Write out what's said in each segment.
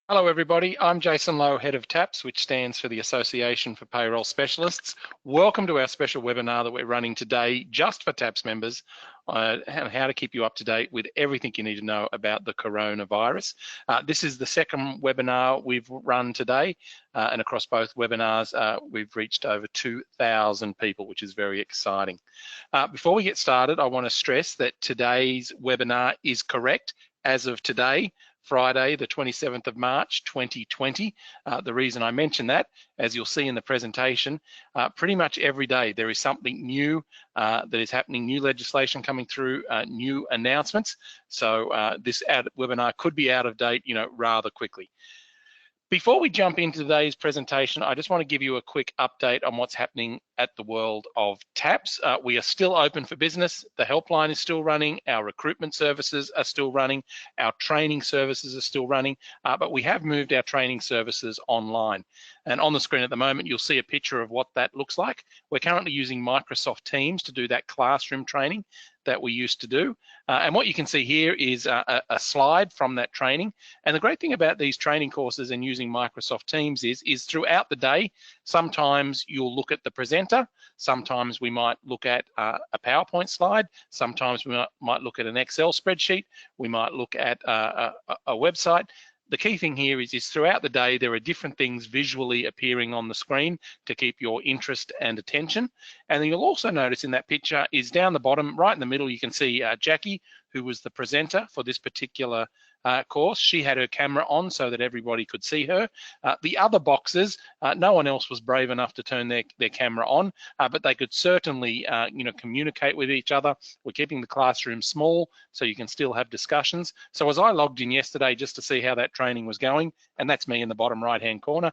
Hello everybody, I'm Jason Lowe, Head of TAPS, which stands for the Association for Payroll Specialists. Welcome to our special webinar that we're running today just for TAPS members on how to keep you up to date with everything you need to know about the coronavirus. This is the second webinar we've run today, and across both webinars we've reached over 2,000 people, which is very exciting. Before we get started, I want to stress that today's webinar is correct as of today, Friday, the 27th of March, 2020. The reason I mention that, as you'll see in the presentation, pretty much every day there is something new that is happening, new legislation coming through, new announcements. So this webinar could be out of date, rather quickly. Before we jump into today's presentation, I just want to give you a quick update on what's happening at the world of TAPS. We are still open for business. The helpline is still running. Our recruitment services are still running. Our training services are still running, but we have moved our training services online. And on the screen at the moment, you'll see a picture of what that looks like. We're currently using Microsoft Teams to do that classroom training that we used to do. And what you can see here is a slide from that training. And the great thing about these training courses and using Microsoft Teams is throughout the day, sometimes you'll look at the presenter, sometimes we might look at a PowerPoint slide, sometimes we might look at an Excel spreadsheet, we might look at a website. The key thing here is throughout the day, there are different things visually appearing on the screen to keep your interest and attention. And then you'll also notice in that picture is down the bottom, right in the middle, you can see Jackie, who was the presenter for this particular course. She had her camera on so that everybody could see her. The other boxes, no one else was brave enough to turn their camera on, but they could certainly communicate with each other. We're keeping the classroom small so you can still have discussions. So as I logged in yesterday just to see how that training was going, and that's me in the bottom right hand corner,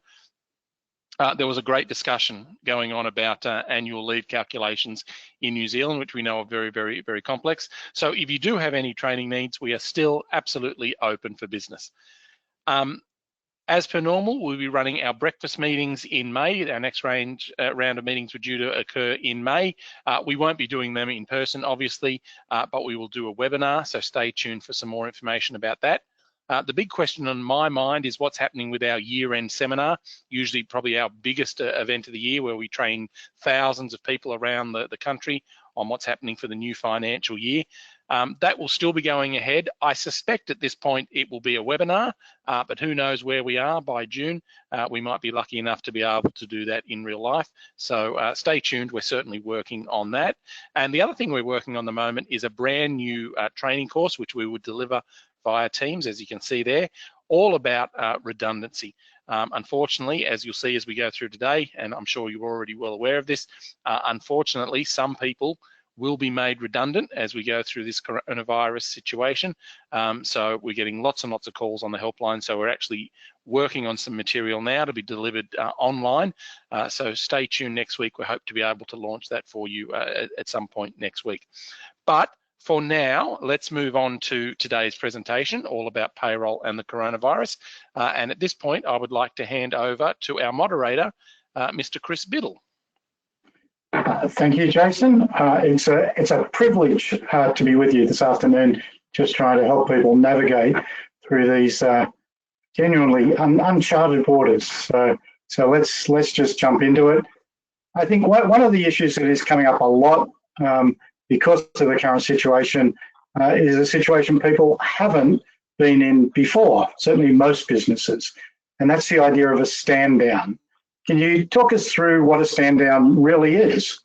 there was a great discussion going on about annual leave calculations in New Zealand, which we know are very, very, very complex. So if you do have any training needs, we are still absolutely open for business. As per normal, we'll be running our breakfast meetings in May. Our next round of meetings were due to occur in May. We won't be doing them in person, obviously, but we will do a webinar, so stay tuned for some more information about that. The big question on my mind is what's happening with our year-end seminar, usually probably our biggest event of the year, where we train thousands of people around the country on what's happening for the new financial year. That will still be going ahead. I suspect at this point it will be a webinar, but who knows where we are by June. We might be lucky enough to be able to do that in real life. So stay tuned, we're certainly working on that. And the other thing we're working on at the moment is a brand new training course, which we would deliver via Teams, as you can see there, all about redundancy. Unfortunately, as you'll see as we go through today, and I'm sure you're already well aware of this, unfortunately, some people will be made redundant as we go through this coronavirus situation. So we're getting lots and lots of calls on the helpline. So we're actually working on some material now to be delivered online. So stay tuned next week. We hope to be able to launch that for you at some point next week. But for now, let's move on to today's presentation, all about payroll and the coronavirus. And at this point, I would like to hand over to our moderator, Mr. Chris Biddle. Thank you, Jason. It's a privilege to be with you this afternoon, just trying to help people navigate through these genuinely uncharted waters. So let's just jump into it. I think one of the issues that is coming up a lot because of the current situation is a situation people haven't been in before, certainly most businesses, and that's the idea of a stand down. Can you talk us through what a stand down really is?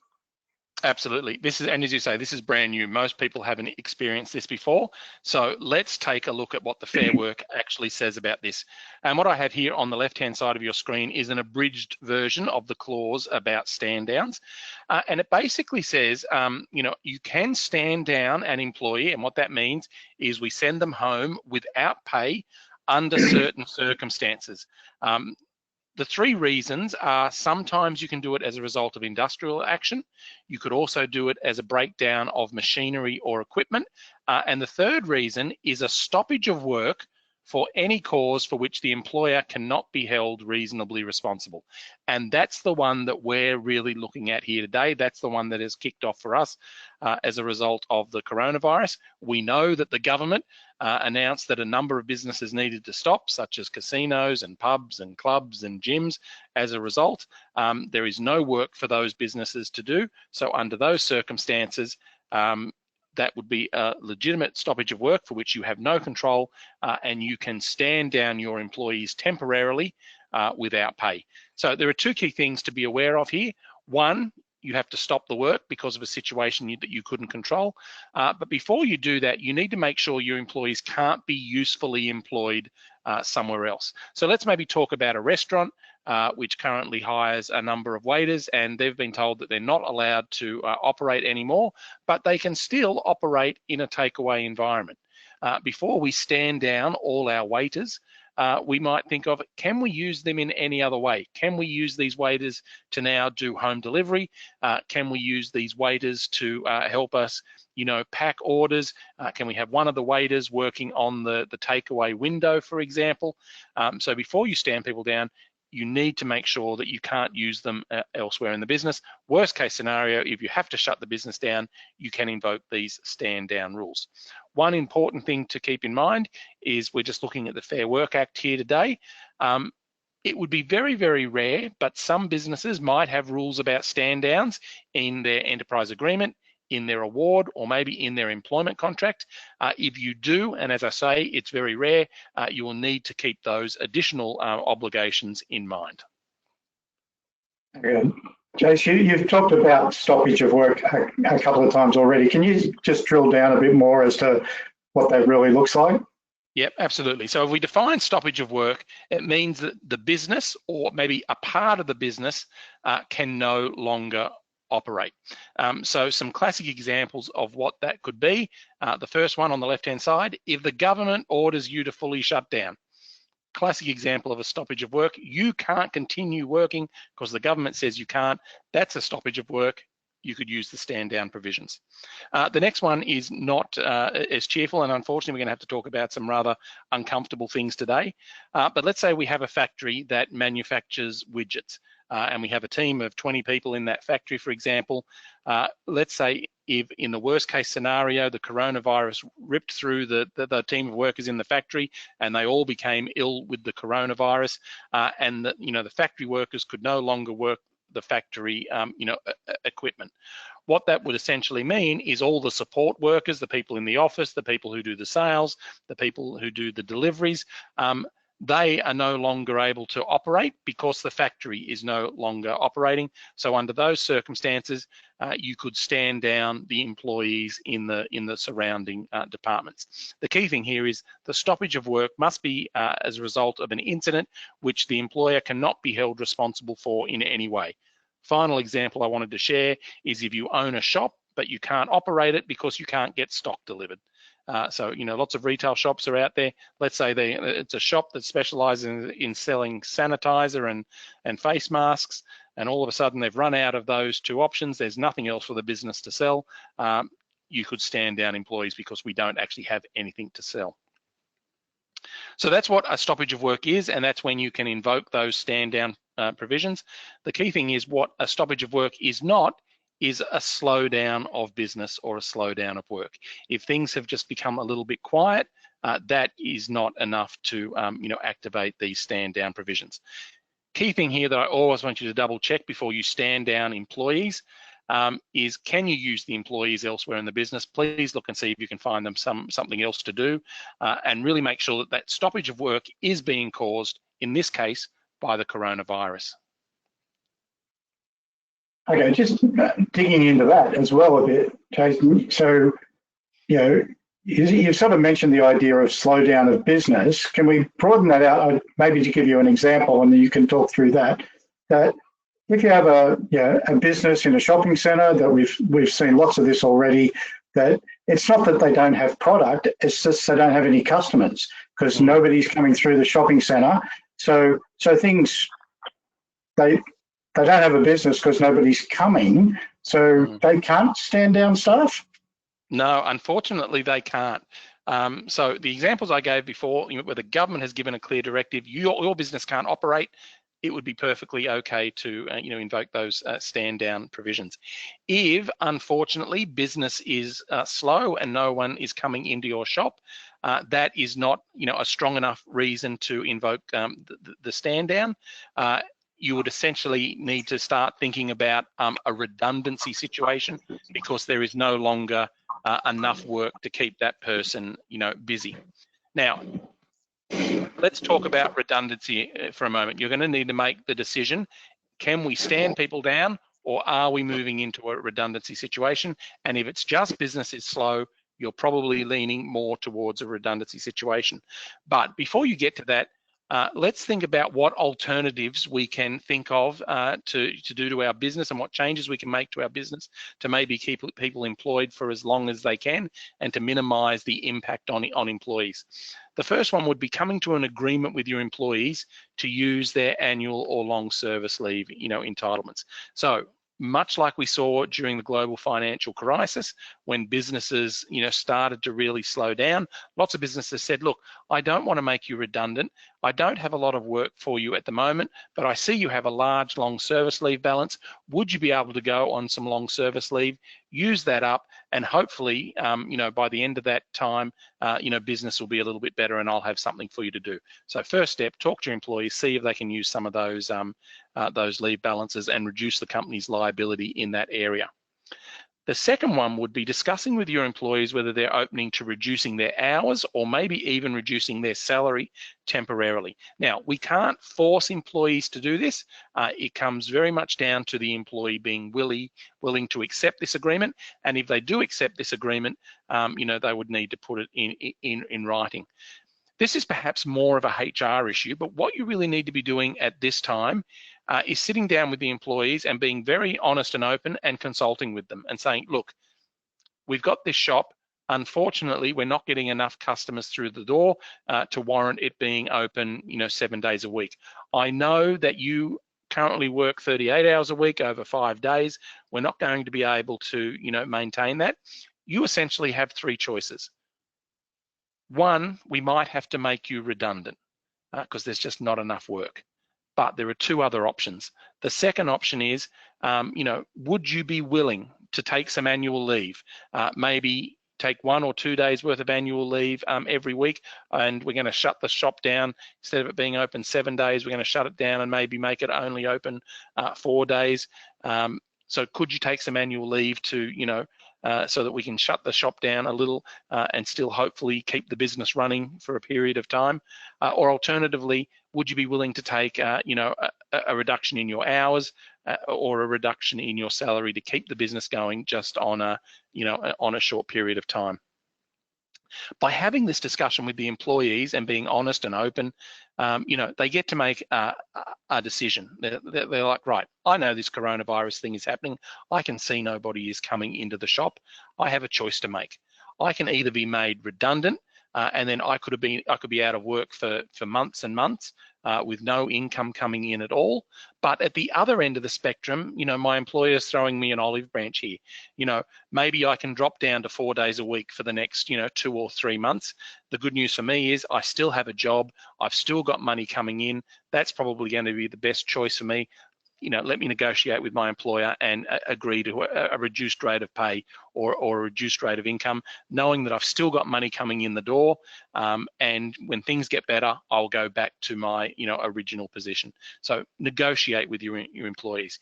Absolutely. This is, and as you say, this is brand new. Most people haven't experienced this before. So let's take a look at what the Fair Work actually says about this. And what I have here on the left-hand side of your screen is an abridged version of the clause about stand downs. And it basically says, you can stand down an employee, and what that means is we send them home without pay under certain circumstances. The three reasons are sometimes you can do it as a result of industrial action. You could also do it as a breakdown of machinery or equipment. And the third reason is a stoppage of work for any cause for which the employer cannot be held reasonably responsible. And that's the one that we're really looking at here today. That's the one that has kicked off for us as a result of the coronavirus. We know that the government announced that a number of businesses needed to stop, such as casinos and pubs and clubs and gyms. As a result, there is no work for those businesses to do. So under those circumstances, that would be a legitimate stoppage of work for which you have no control, and you can stand down your employees temporarily without pay. So there are two key things to be aware of here. One, you have to stop the work because of a situation that you couldn't control. But before you do that, you need to make sure your employees can't be usefully employed somewhere else. So let's maybe talk about a restaurant which currently hires a number of waiters, and they've been told that they're not allowed to operate anymore, but they can still operate in a takeaway environment. Before we stand down all our waiters, we might think of, can we use them in any other way? Can we use these waiters to now do home delivery? Can we use these waiters to help us, pack orders? Can we have one of the waiters working on the takeaway window, for example? So before you stand people down, you need to make sure that you can't use them elsewhere in the business. Worst case scenario, if you have to shut the business down, you can invoke these stand down rules. One important thing to keep in mind is we're just looking at the Fair Work Act here today. It would be very, very rare, but some businesses might have rules about stand downs in their enterprise agreement, in their award, or maybe in their employment contract. If you do, and as I say, it's very rare, you will need to keep those additional obligations in mind. Okay. Jace, you've talked about stoppage of work a couple of times already. Can you just drill down a bit more as to what that really looks like? Yep, absolutely. So if we define stoppage of work, it means that the business, or maybe a part of the business, can no longer operate. So some classic examples of what that could be. The first one on the left-hand side, if the government orders you to fully shut down. Classic example of a stoppage of work. You can't continue working because the government says you can't. That's a stoppage of work. You could use the stand down provisions. The next one is not as cheerful, and unfortunately we're going to have to talk about some rather uncomfortable things today. But let's say we have a factory that manufactures widgets. And we have a team of 20 people in that factory, for example. Let's say if in the worst case scenario, the coronavirus ripped through the team of workers in the factory and they all became ill with the coronavirus, and the factory workers could no longer work the factory equipment. What that would essentially mean is all the support workers, the people in the office, the people who do the sales, the people who do the deliveries, they are no longer able to operate because the factory is no longer operating. So under those circumstances, you could stand down the employees in the surrounding departments. The key thing here is the stoppage of work must be as a result of an incident which the employer cannot be held responsible for in any way. Final example I wanted to share is if you own a shop, but you can't operate it because you can't get stock delivered. So lots of retail shops are out there. Let's say it's a shop that specializes in selling sanitizer and face masks, and all of a sudden they've run out of those two options. There's nothing else for the business to sell. You could stand down employees because we don't actually have anything to sell. So that's what a stoppage of work is, and that's when you can invoke those stand down provisions. The key thing is what a stoppage of work is not is a slowdown of business or a slowdown of work. If things have just become a little bit quiet, that is not enough to activate these stand down provisions. Key thing here that I always want you to double check before you stand down employees is, can you use the employees elsewhere in the business? Please look and see if you can find them something else to do, and really make sure that stoppage of work is being caused, in this case, by the coronavirus. Okay, just digging into that as well a bit, Jason. So, you've sort of mentioned the idea of slowdown of business. Can we broaden that out, maybe to give you an example, and then you can talk through that? That if you have a business in a shopping centre, that we've seen lots of this already, that it's not that they don't have product, it's just they don't have any customers because nobody's coming through the shopping centre. So things, they don't have a business because nobody's coming, so they can't stand down staff? No, unfortunately they can't. So the examples I gave before, where the government has given a clear directive, your business can't operate, it would be perfectly okay to invoke those stand down provisions. If unfortunately business is slow and no one is coming into your shop, that is not a strong enough reason to invoke the stand down. You would essentially need to start thinking about a redundancy situation, because there is no longer enough work to keep that person busy. Now, let's talk about redundancy for a moment. You're going to need to make the decision: can we stand people down, or are we moving into a redundancy situation? And if it's just business is slow, you're probably leaning more towards a redundancy situation. But before you get to that, let's think about what alternatives we can think of to do to our business, and what changes we can make to our business to maybe keep people employed for as long as they can, and to minimize the impact on employees. The first one would be coming to an agreement with your employees to use their annual or long service leave entitlements. So much like we saw during the global financial crisis, when businesses started to really slow down, lots of businesses said, look, I don't want to make you redundant. I don't have a lot of work for you at the moment, but I see you have a large long service leave balance. Would you be able to go on some long service leave, use that up, and hopefully by the end of that time, business will be a little bit better and I'll have something for you to do. So first step, talk to your employees, see if they can use some of those leave balances and reduce the company's liability in that area. The second one would be discussing with your employees whether they're opening to reducing their hours, or maybe even reducing their salary temporarily. Now, we can't force employees to do this. It comes very much down to the employee being willing to accept this agreement. And if they do accept this agreement, they would need to put it in writing. This is perhaps more of a HR issue, but what you really need to be doing at this time is sitting down with the employees and being very honest and open, and consulting with them and saying, look, we've got this shop. Unfortunately, we're not getting enough customers through the door to warrant it being open 7 days a week. I know that you currently work 38 hours a week over 5 days. We're not going to be able to maintain that. You essentially have three choices. One, we might have to make you redundant because there's just not enough work. But there are two other options. The second option is, would you be willing to take some annual leave? Maybe take 1 or 2 days worth of annual leave every week, and we're going to shut the shop down. Instead of it being open 7 days, we're going to shut it down and maybe make it only open 4 days. So could you take some annual leave to, so that we can shut the shop down a little and still hopefully keep the business running for a period of time? Or alternatively, would you be willing to take, a reduction in your hours or a reduction in your salary to keep the business going just on a, on a short period of time? By having this discussion with the employees and being honest and open, they get to make a decision. They're like, right, I know this coronavirus thing is happening. I can see nobody is coming into the shop. I have a choice to make. I can either be made redundant, and then I could be out of work for months and months with no income coming in at all. But at the other end of the spectrum, my employer is throwing me an olive branch here. Maybe I can drop down to 4 days a week for the next 2 or 3 months. The good news for me is I still have a job. I've still got money coming in. That's probably going to be the best choice for me. Let me negotiate with my employer and agree to a reduced rate of pay or a reduced rate of income, knowing that I've still got money coming in the door. And when things get better, I'll go back to my original position. So negotiate with your employees.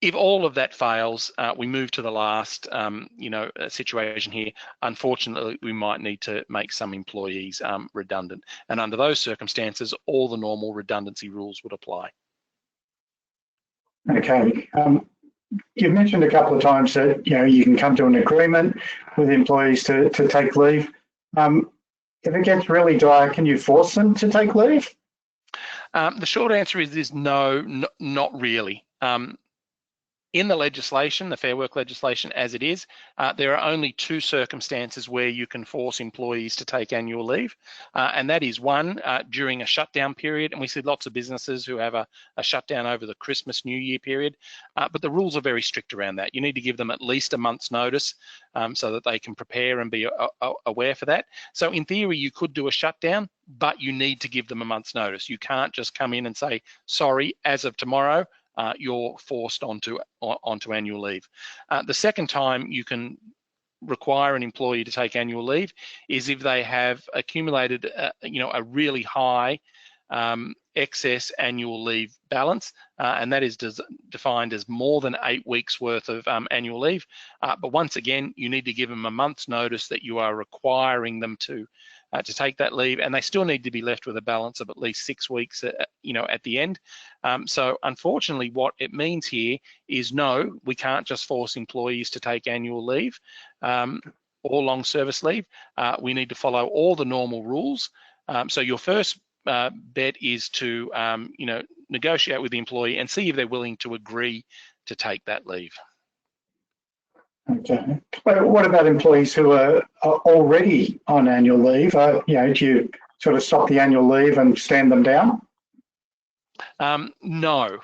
If all of that fails, we move to the last situation here. Unfortunately, we might need to make some employees redundant. And under those circumstances, all the normal redundancy rules would apply. Okay, you've mentioned a couple of times that you can come to an agreement with employees to take leave. If it gets really dire, can you force them to take leave? The short answer is no, not really. In the legislation, the Fair Work legislation as it is, there are only two circumstances where you can force employees to take annual leave, and that is one, during a shutdown period, and we see lots of businesses who have a shutdown over the Christmas, New Year period, but the rules are very strict around that. You need to give them at least a month's notice so that they can prepare and be aware for that. So in theory, you could do a shutdown, but you need to give them a month's notice. You can't just come in and say, sorry, as of tomorrow, you're forced onto annual leave. The second time you can require an employee to take annual leave is if they have accumulated, a really high excess annual leave balance, and that is defined as more than 8 weeks worth of annual leave. But once again, you need to give them a month's notice that you are requiring them to take that leave, and they still need to be left with a balance of at least 6 weeks, at the end. So unfortunately, what it means here is no, we can't just force employees to take annual leave or long service leave. We need to follow all the normal rules. So your first bet is to, negotiate with the employee and see if they're willing to agree to take that leave. Okay. But what about employees who are already on annual leave? Do you sort of stop the annual leave and stand them down? No.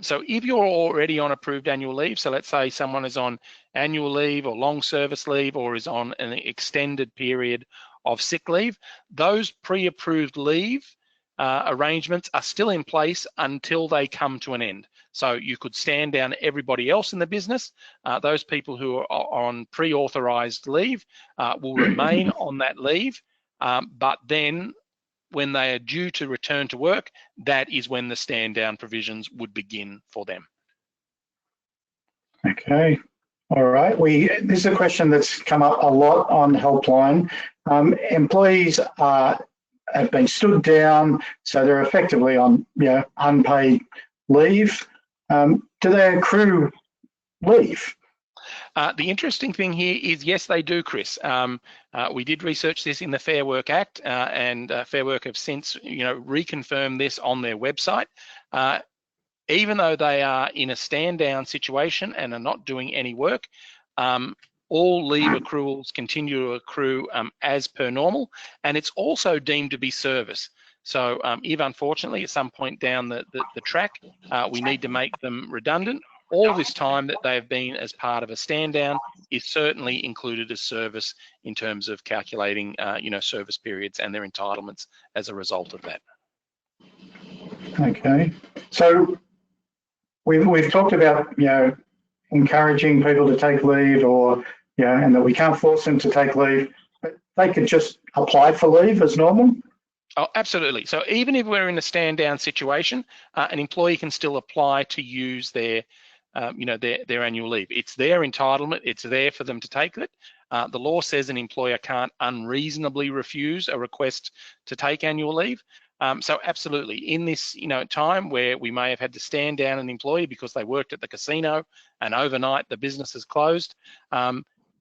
So if you're already on approved annual leave, so let's say someone is on annual leave or long service leave or is on an extended period of sick leave, those pre-approved leave arrangements are still in place until they come to an end. So you could stand down everybody else in the business. Those people who are on pre-authorized leave will remain on that leave, but then when they are due to return to work, that is when the stand down provisions would begin for them. Okay. All right. This is a question that's come up a lot on Helpline. Employees have been stood down, so they're effectively on unpaid leave. Do they accrue leave? The interesting thing here is, yes, they do, Chris. We did research this in the Fair Work Act, and Fair Work have since, reconfirmed this on their website. Even though they are in a stand down situation and are not doing any work, all leave accruals continue to accrue as per normal, and it's also deemed to be service. So if unfortunately at some point down the track, we need to make them redundant, all this time that they've been as part of a stand down is certainly included as service in terms of calculating, service periods and their entitlements as a result of that. Okay, so we've talked about encouraging people to take leave, or and that we can't force them to take leave, but they could just apply for leave as normal. Oh, absolutely. So even if we're in a stand down situation, an employee can still apply to use their annual leave. It's their entitlement. It's there for them to take it. The law says an employer can't unreasonably refuse a request to take annual leave. So absolutely, in this time where we may have had to stand down an employee because they worked at the casino and overnight the business is closed,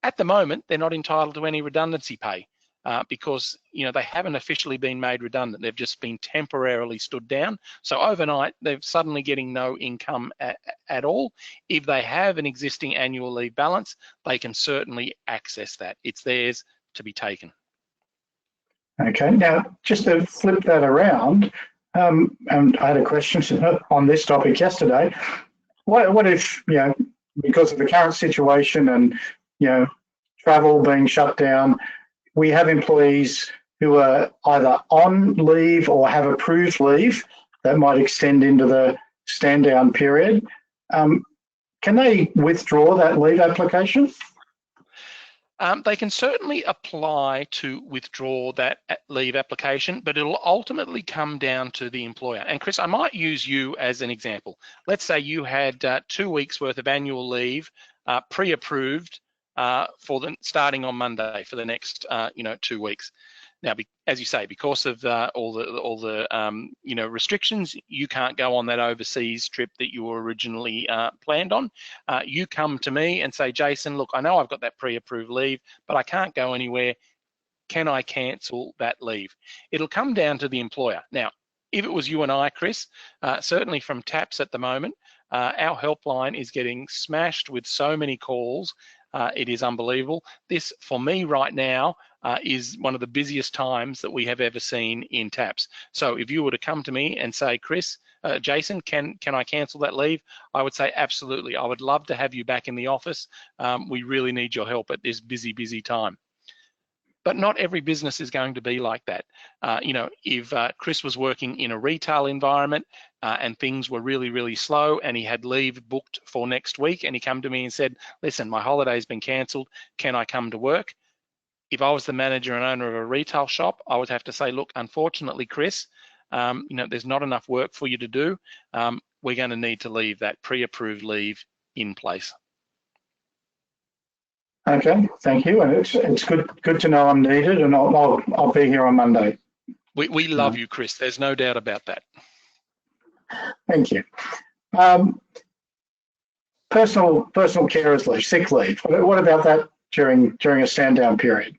at the moment they're not entitled to any redundancy pay because they haven't officially been made redundant. They've just been temporarily stood down. So overnight they're suddenly getting no income at all. If they have an existing annual leave balance, they can certainly access that. It's theirs to be taken. Okay, now just to flip that around, and I had a question on this topic yesterday. What if, because of the current situation and, travel being shut down, we have employees who are either on leave or have approved leave that might extend into the stand down period. Can they withdraw that leave application? They can certainly apply to withdraw that leave application, but it'll ultimately come down to the employer. And Chris, I might use you as an example. Let's say you had 2 weeks worth of annual leave pre-approved starting on Monday for the next 2 weeks. Now, as you say, because of all the restrictions, you can't go on that overseas trip that you were originally planned on. You come to me and say, Jason, look, I know I've got that pre-approved leave, but I can't go anywhere. Can I cancel that leave? It'll come down to the employer. Now, if it was you and I, Chris, certainly from TAPS at the moment, Our helpline is getting smashed with so many calls. It is unbelievable. This, for me right now, is one of the busiest times that we have ever seen in TAPS. So if you were to come to me and say, Chris, Jason, can I cancel that leave? I would say absolutely. I would love to have you back in the office. We really need your help at this busy time. But not every business is going to be like that. If Chris was working in a retail environment and things were really slow and he had leave booked for next week and he come to me and said, listen, my holiday's been cancelled, can I come to work? If I was the manager and owner of a retail shop, I would have to say, look, unfortunately, Chris, there's not enough work for you to do. We're going to need to leave that pre-approved leave in place. Okay, thank you. And it's good to know I'm needed, and I'll be here on Monday. We love you, Chris. There's no doubt about that. Thank you. Personal carers leave, sick leave. What about that during a stand down period?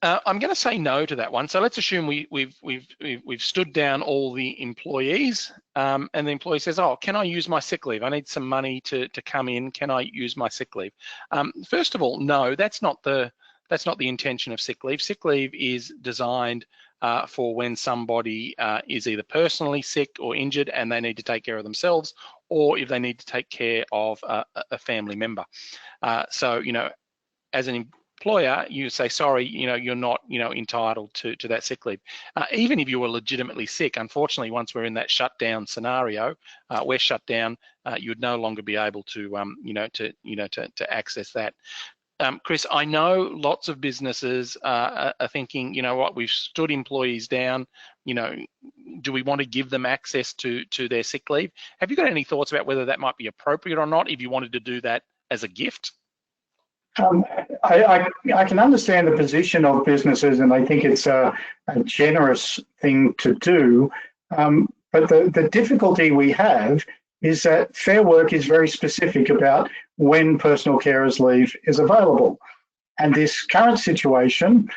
I'm going to say no to that one. So let's assume we've stood down all the employees, and the employee says, "Oh, can I use my sick leave? I need some money to come in. Can I use my sick leave?" First of all, no, that's not the intention of sick leave. Sick leave is designed for when somebody is either personally sick or injured and they need to take care of themselves, or if they need to take care of a family member. So, as an employer, you say, sorry, you're not, entitled to that sick leave. Even if you were legitimately sick, unfortunately, once we're in that shutdown scenario, we're shut down, you would no longer be able to, to access that. Chris, I know lots of businesses are thinking, what, we've stood employees down, do we want to give them access to their sick leave? Have you got any thoughts about whether that might be appropriate or not if you wanted to do that as a gift? I can understand the position of businesses, and I think it's a generous thing to do. But the difficulty we have is that Fair Work is very specific about when personal carers leave is available. And this current situation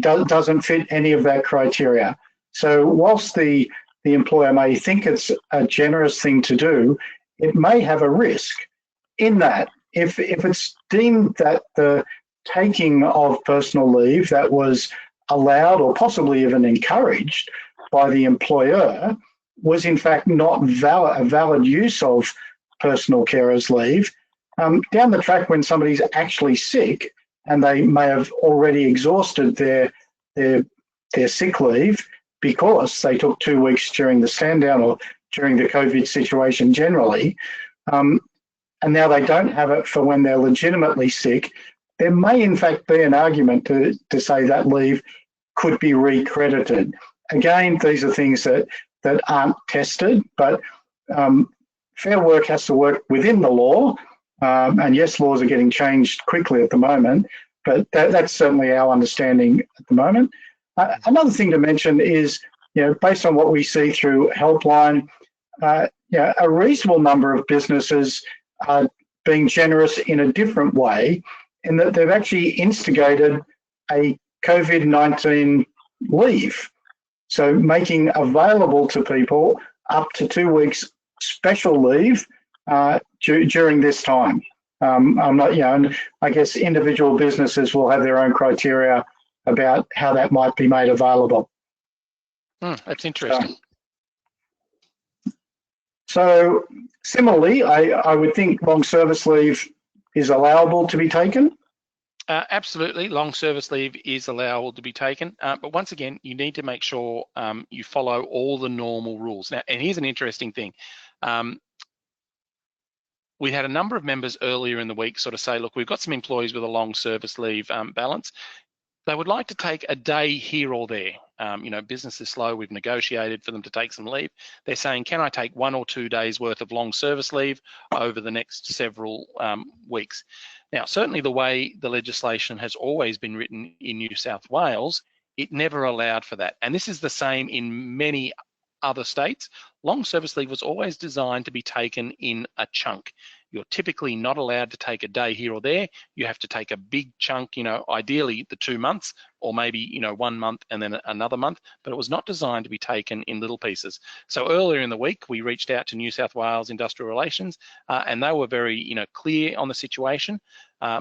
doesn't fit any of that criteria. So whilst the employer may think it's a generous thing to do, it may have a risk in that if it's deemed that the taking of personal leave that was allowed or possibly even encouraged by the employer was in fact not a valid use of personal carers leave, down the track when somebody's actually sick and they may have already exhausted their sick leave because they took 2 weeks during the stand down or during the COVID situation generally, and now they don't have it for when they're legitimately sick, there may in fact be an argument to say that leave could be recredited. Again, these are things that aren't tested, but Fair Work has to work within the law. And yes, laws are getting changed quickly at the moment, but that's certainly our understanding at the moment. Another thing to mention is, based on what we see through Helpline, a reasonable number of businesses are being generous in a different way, in that they've actually instigated a COVID-19 leave. So making available to people up to 2 weeks special leave during this time. I'm not, and I guess individual businesses will have their own criteria about how that might be made available. That's interesting. So similarly, I would think long service leave is allowable to be taken. Absolutely, long service leave is allowable to be taken, but once again, you need to make sure you follow all the normal rules. Now, and here's an interesting thing. We had a number of members earlier in the week sort of say, look, we've got some employees with a long service leave balance. They would like to take a day here or there. Business is slow. We've negotiated for them to take some leave. They're saying, can I take 1 or 2 days worth of long service leave over the next several weeks? Now, certainly the way the legislation has always been written in New South Wales, it never allowed for that. And this is the same in many other states. Long service leave was always designed to be taken in a chunk. you're typically not allowed to take a day here or there. You have to take a big chunk, ideally the 2 months, or maybe 1 month and then another month, but it was not designed to be taken in little pieces. So earlier in the week, we reached out to New South Wales Industrial Relations, and they were very clear on the situation.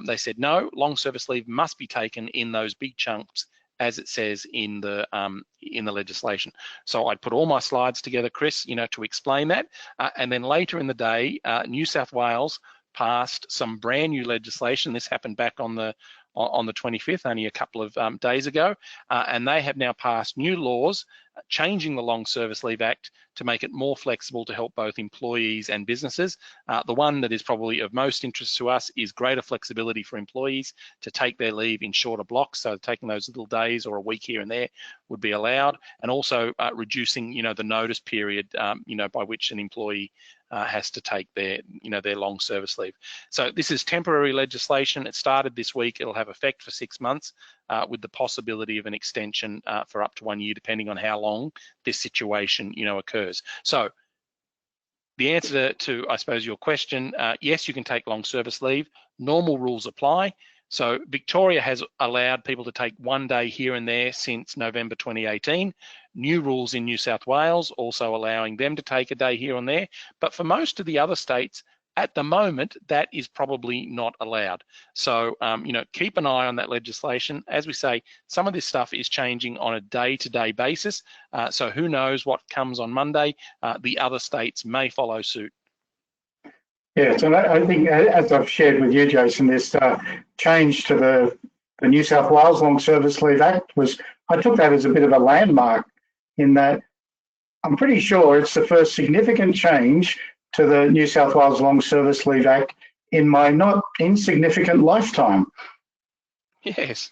They said, no, long service leave must be taken in those big chunks, as it says in the legislation. So I put all my slides together, Chris, to explain that. And then later in the day, New South Wales passed some brand new legislation. This happened back on the 25th, only a couple of days ago, and they have now passed new laws changing the Long Service Leave Act to make it more flexible to help both employees and businesses. The one that is probably of most interest to us is greater flexibility for employees to take their leave in shorter blocks. So taking those little days or a week here and there would be allowed, and also reducing, the notice period, by which an employee has to take their long service leave. So this is temporary legislation. It started this week. It'll have effect for 6 months, with the possibility of an extension for up to 1 year, depending on how long this situation, occurs. So the answer to, I suppose, your question, yes, you can take long service leave. Normal rules apply. So Victoria has allowed people to take 1 day here and there since November 2018. New rules in New South Wales also allowing them to take a day here and there. But for most of the other states, at the moment, that is probably not allowed. So, keep an eye on that legislation. As we say, some of this stuff is changing on a day-to-day basis. So who knows what comes on Monday? The other states may follow suit. Yeah, so I think, as I've shared with you, Jason, this change to the New South Wales Long Service Leave Act I took that as a bit of a landmark, in that I'm pretty sure it's the first significant change to the New South Wales Long Service Leave Act in my not insignificant lifetime. Yes.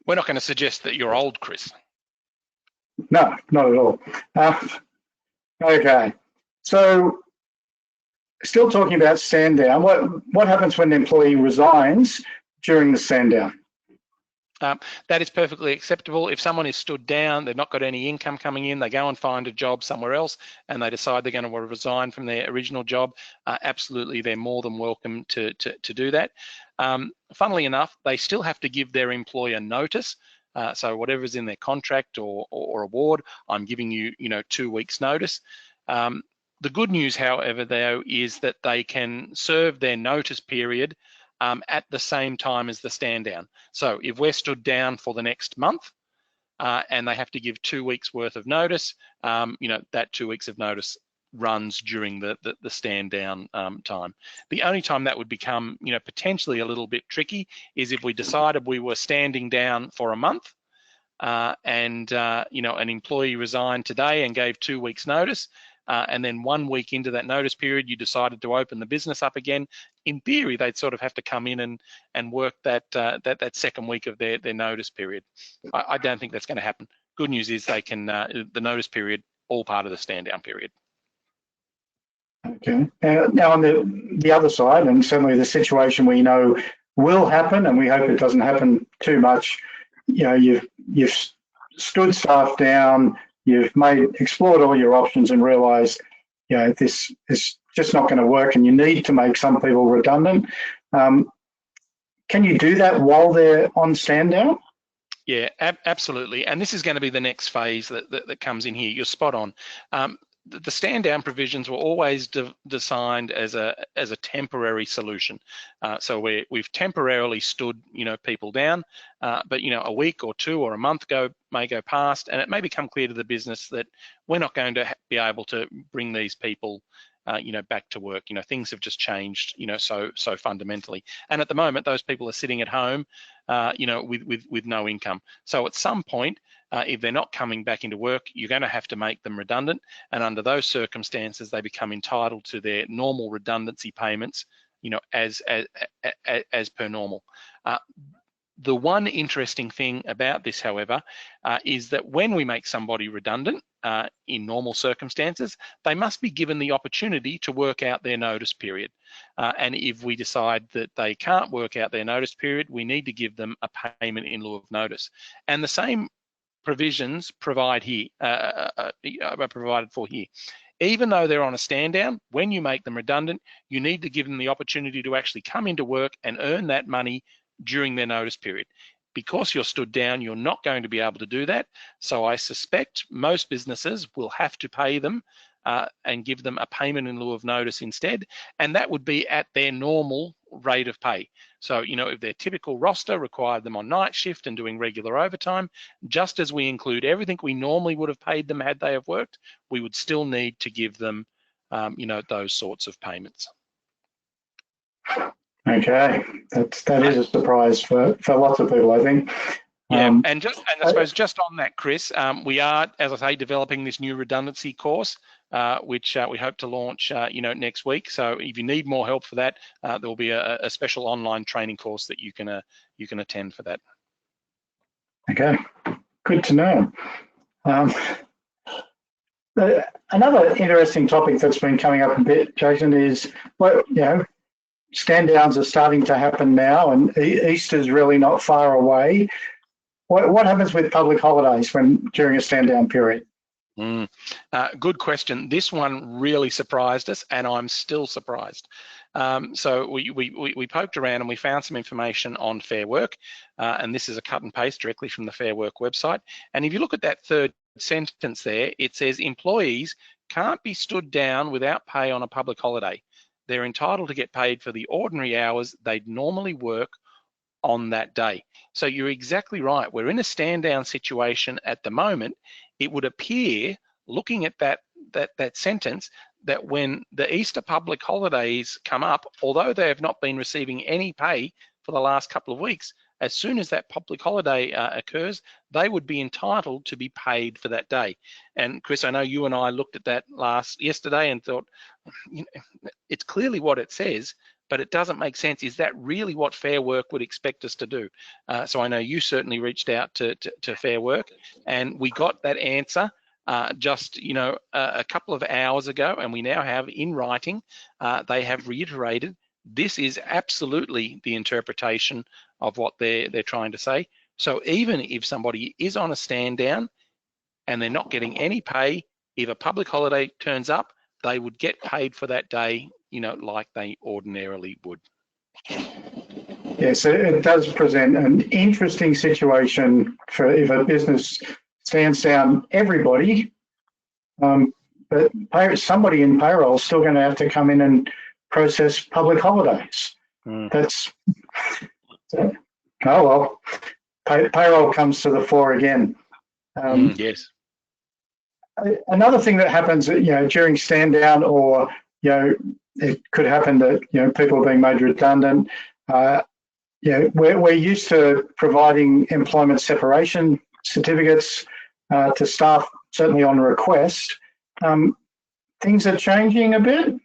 We're not going to suggest that you're old, Chris. No, not at all. Okay, so still talking about stand down, what happens when an employee resigns during the stand down? That is perfectly acceptable. If someone is stood down, they've not got any income coming in, they go and find a job somewhere else, and they decide they're going to resign from their original job, absolutely, they're more than welcome to do that. Funnily enough, they still have to give their employer notice. So whatever's in their contract or award, I'm giving you, 2 weeks notice. The good news, however, though, is that they can serve their notice period at the same time as the stand down. So if we're stood down for the next month and they have to give 2 weeks worth of notice, that 2 weeks of notice runs during the stand down time. The only time that would become, potentially a little bit tricky is if we decided we were standing down for a month and, an employee resigned today and gave 2 weeks notice. And then 1 week into that notice period, you decided to open the business up again. In theory, they'd sort of have to come in and work that second week of their notice period. I don't think that's going to happen. Good news is they can the notice period, all part of the stand down period. Okay. Now on the other side, and certainly the situation we know will happen, and we hope it doesn't happen too much. You've stood staff down. You've explored all your options and realised, this is just not going to work, and you need to make some people redundant. Can you do that while they're on stand down? Yeah, absolutely. And this is going to be the next phase that comes in here. You're spot on. The stand down provisions were always designed as a temporary solution. So we've temporarily stood people down, but a week or two or a month may go past, and it may become clear to the business that we're not going to be able to bring these people back to work. Things have just changed so fundamentally, and at the moment those people are sitting at home with no income. So at some point, if they're not coming back into work, you're going to have to make them redundant, and under those circumstances they become entitled to their normal redundancy payments as per normal. The one interesting thing about this, however, is that when we make somebody redundant in normal circumstances, they must be given the opportunity to work out their notice period. And if we decide that they can't work out their notice period, we need to give them a payment in lieu of notice. And the same provisions provided for here. even though they're on a stand down, when you make them redundant, you need to give them the opportunity to actually come into work and earn that money during their notice period. Because you're stood down, you're not going to be able to do that. So I suspect most businesses will have to pay them and give them a payment in lieu of notice instead. And that would be at their normal rate of pay. So, you know, if their typical roster required them on night shift and doing regular overtime, just as we include everything we normally would have paid them had they have worked, we would still need to give them, you know, those sorts of payments. Okay, that is a surprise for lots of people, I think. Yeah, and I suppose just on that, Chris, we are, as I say, developing this new redundancy course, which we hope to launch, you know, next week. So if you need more help for that, there will be a special online training course that you can attend for that. Okay, good to know. Another interesting topic that's been coming up a bit, Jason, is what, you know, stand downs are starting to happen now, and Easter's really not far away. What happens with public holidays during a stand down period? Good question. This one really surprised us, and I'm still surprised. So we poked around and we found some information on Fair Work, and this is a cut and paste directly from the Fair Work website. And if you look at that third sentence there, it says employees can't be stood down without pay on a public holiday. They're entitled to get paid for the ordinary hours they'd normally work on that day. So you're exactly right. We're in a stand down situation at the moment. It would appear, looking at that sentence, that when the Easter public holidays come up, although they have not been receiving any pay for the last couple of weeks, as soon as that public holiday occurs, they would be entitled to be paid for that day. And Chris, I know you and I looked at that yesterday and thought, you know, it's clearly what it says, but it doesn't make sense. Is that really what Fair Work would expect us to do? So I know you certainly reached out to Fair Work, and we got that answer just, you know, a couple of hours ago, and we now have in writing, they have reiterated this is absolutely the interpretation of what they're trying to say. So even if somebody is on a stand down and they're not getting any pay, if a public holiday turns up, they would get paid for that day, you know, like they ordinarily would. Yes, it does present an interesting situation for if a business stands down everybody, but somebody in payroll is still going to have to come in and process public holidays. That's, oh well, payroll comes to the fore again. Yes. Another thing that happens, you know, during stand down, or, you know, it could happen that, you know, people are being made redundant. You know, we're used to providing employment separation certificates to staff, certainly on request. Things are changing a bit.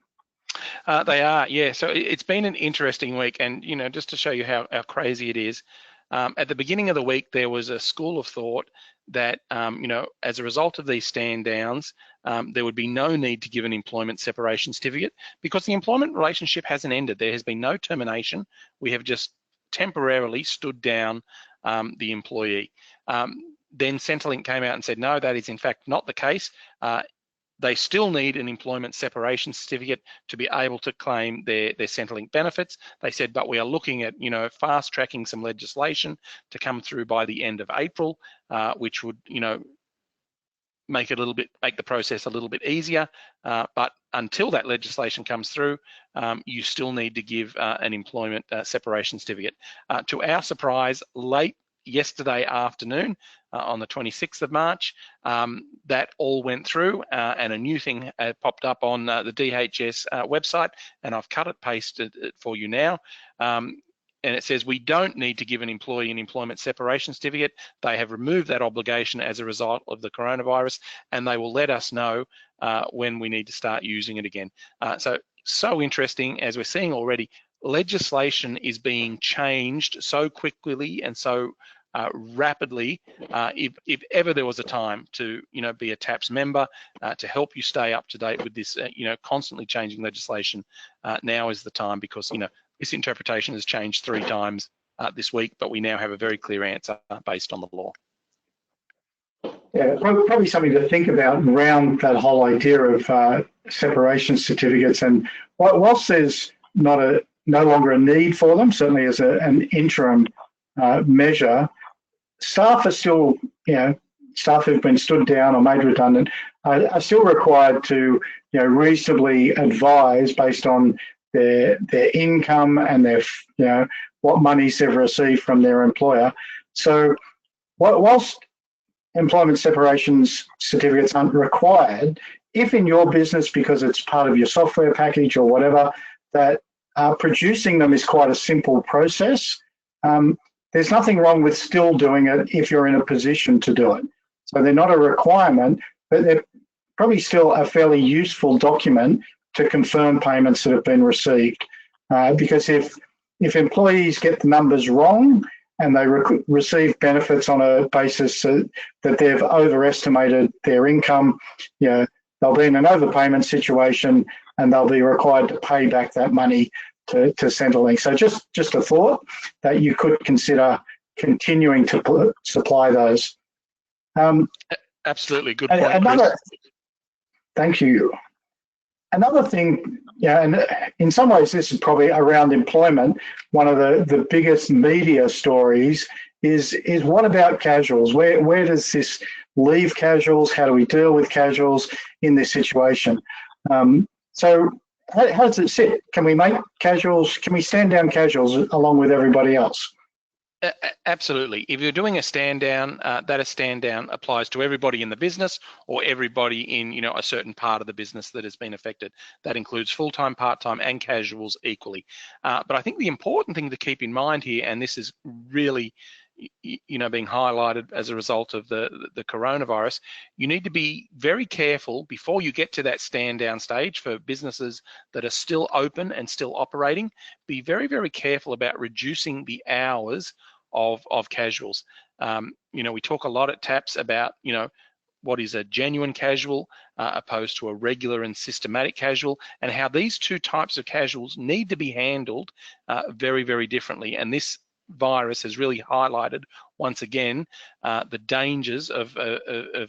They are, yeah. So it's been an interesting week, and, you know, just to show you how crazy it is, at the beginning of the week, there was a school of thought that, you know, as a result of these stand downs, there would be no need to give an employment separation certificate because the employment relationship hasn't ended. There has been no termination. We have just temporarily stood down the employee. Then Centrelink came out and said, no, that is in fact not the case. They still need an employment separation certificate to be able to claim their Centrelink benefits. They said, but we are looking at, you know, fast tracking some legislation to come through by the end of April, which would, you know, make the process a little bit easier. But until that legislation comes through, you still need to give an employment separation certificate. To our surprise, late yesterday afternoon, on the 26th of March, that all went through, and a new thing popped up on the DHS website, and I've cut it, pasted it for you now. And it says we don't need to give an employee an employment separation certificate. They have removed that obligation as a result of the coronavirus, and they will let us know when we need to start using it again. So interesting, as we're seeing already, legislation is being changed so quickly and so rapidly. If ever there was a time to, you know, be a TAPS member, to help you stay up to date with this, you know, constantly changing legislation, now is the time, because, you know, this interpretation has changed 3 times this week, but we now have a very clear answer based on the law. Yeah, probably something to think about around that whole idea of separation certificates. And whilst there's no longer a need for them, certainly as an interim measure, staff are still, staff who've been stood down or made redundant are still required to, reasonably advise based on their income and their, what monies they've received from their employer. So whilst employment separations certificates aren't required, if in your business, because it's part of your software package or whatever, that producing them is quite a simple process, there's nothing wrong with still doing it if you're in a position to do it. So they're not a requirement, but they're probably still a fairly useful document to confirm payments that have been received. Because if employees get the numbers wrong and they receive benefits on a basis that they've overestimated their income, they'll be in an overpayment situation and they'll be required to pay back that money to Centrelink. So just a thought that you could consider continuing to supply those. Absolutely, good point, Chris. Thank you. Another thing, and in some ways this is probably around employment, one of the biggest media stories is what about casuals? Where does this leave casuals? How do we deal with casuals in this situation? So how does it sit? Can we make casuals, can we stand down casuals along with everybody else? Absolutely. If you're doing a stand down, that a stand down applies to everybody in the business or everybody in a certain part of the business that has been affected. That includes full-time, part-time, and casuals equally. But I think the important thing to keep in mind here, and this is really being highlighted as a result of the coronavirus, you need to be very careful before you get to that stand down stage for businesses that are still open and still operating. Be very, very careful about reducing the hours of casuals. We talk a lot at TAPS about what is a genuine casual opposed to a regular and systematic casual, and how these two types of casuals need to be handled very, very differently. And this virus has really highlighted once again the dangers of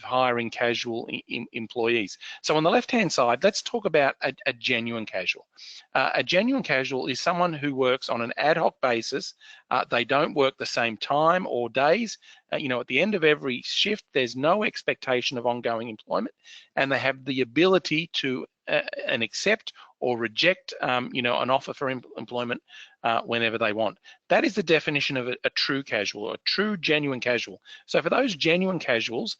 hiring casual employees. So on the left-hand side, let's talk about a genuine casual. A genuine casual is someone who works on an ad hoc basis. They don't work the same time or days. At the end of every shift, there's no expectation of ongoing employment, and they have the ability to and accept or reject an offer for employment whenever they want. That is the definition of a true casual, or a true genuine casual. So for those genuine casuals,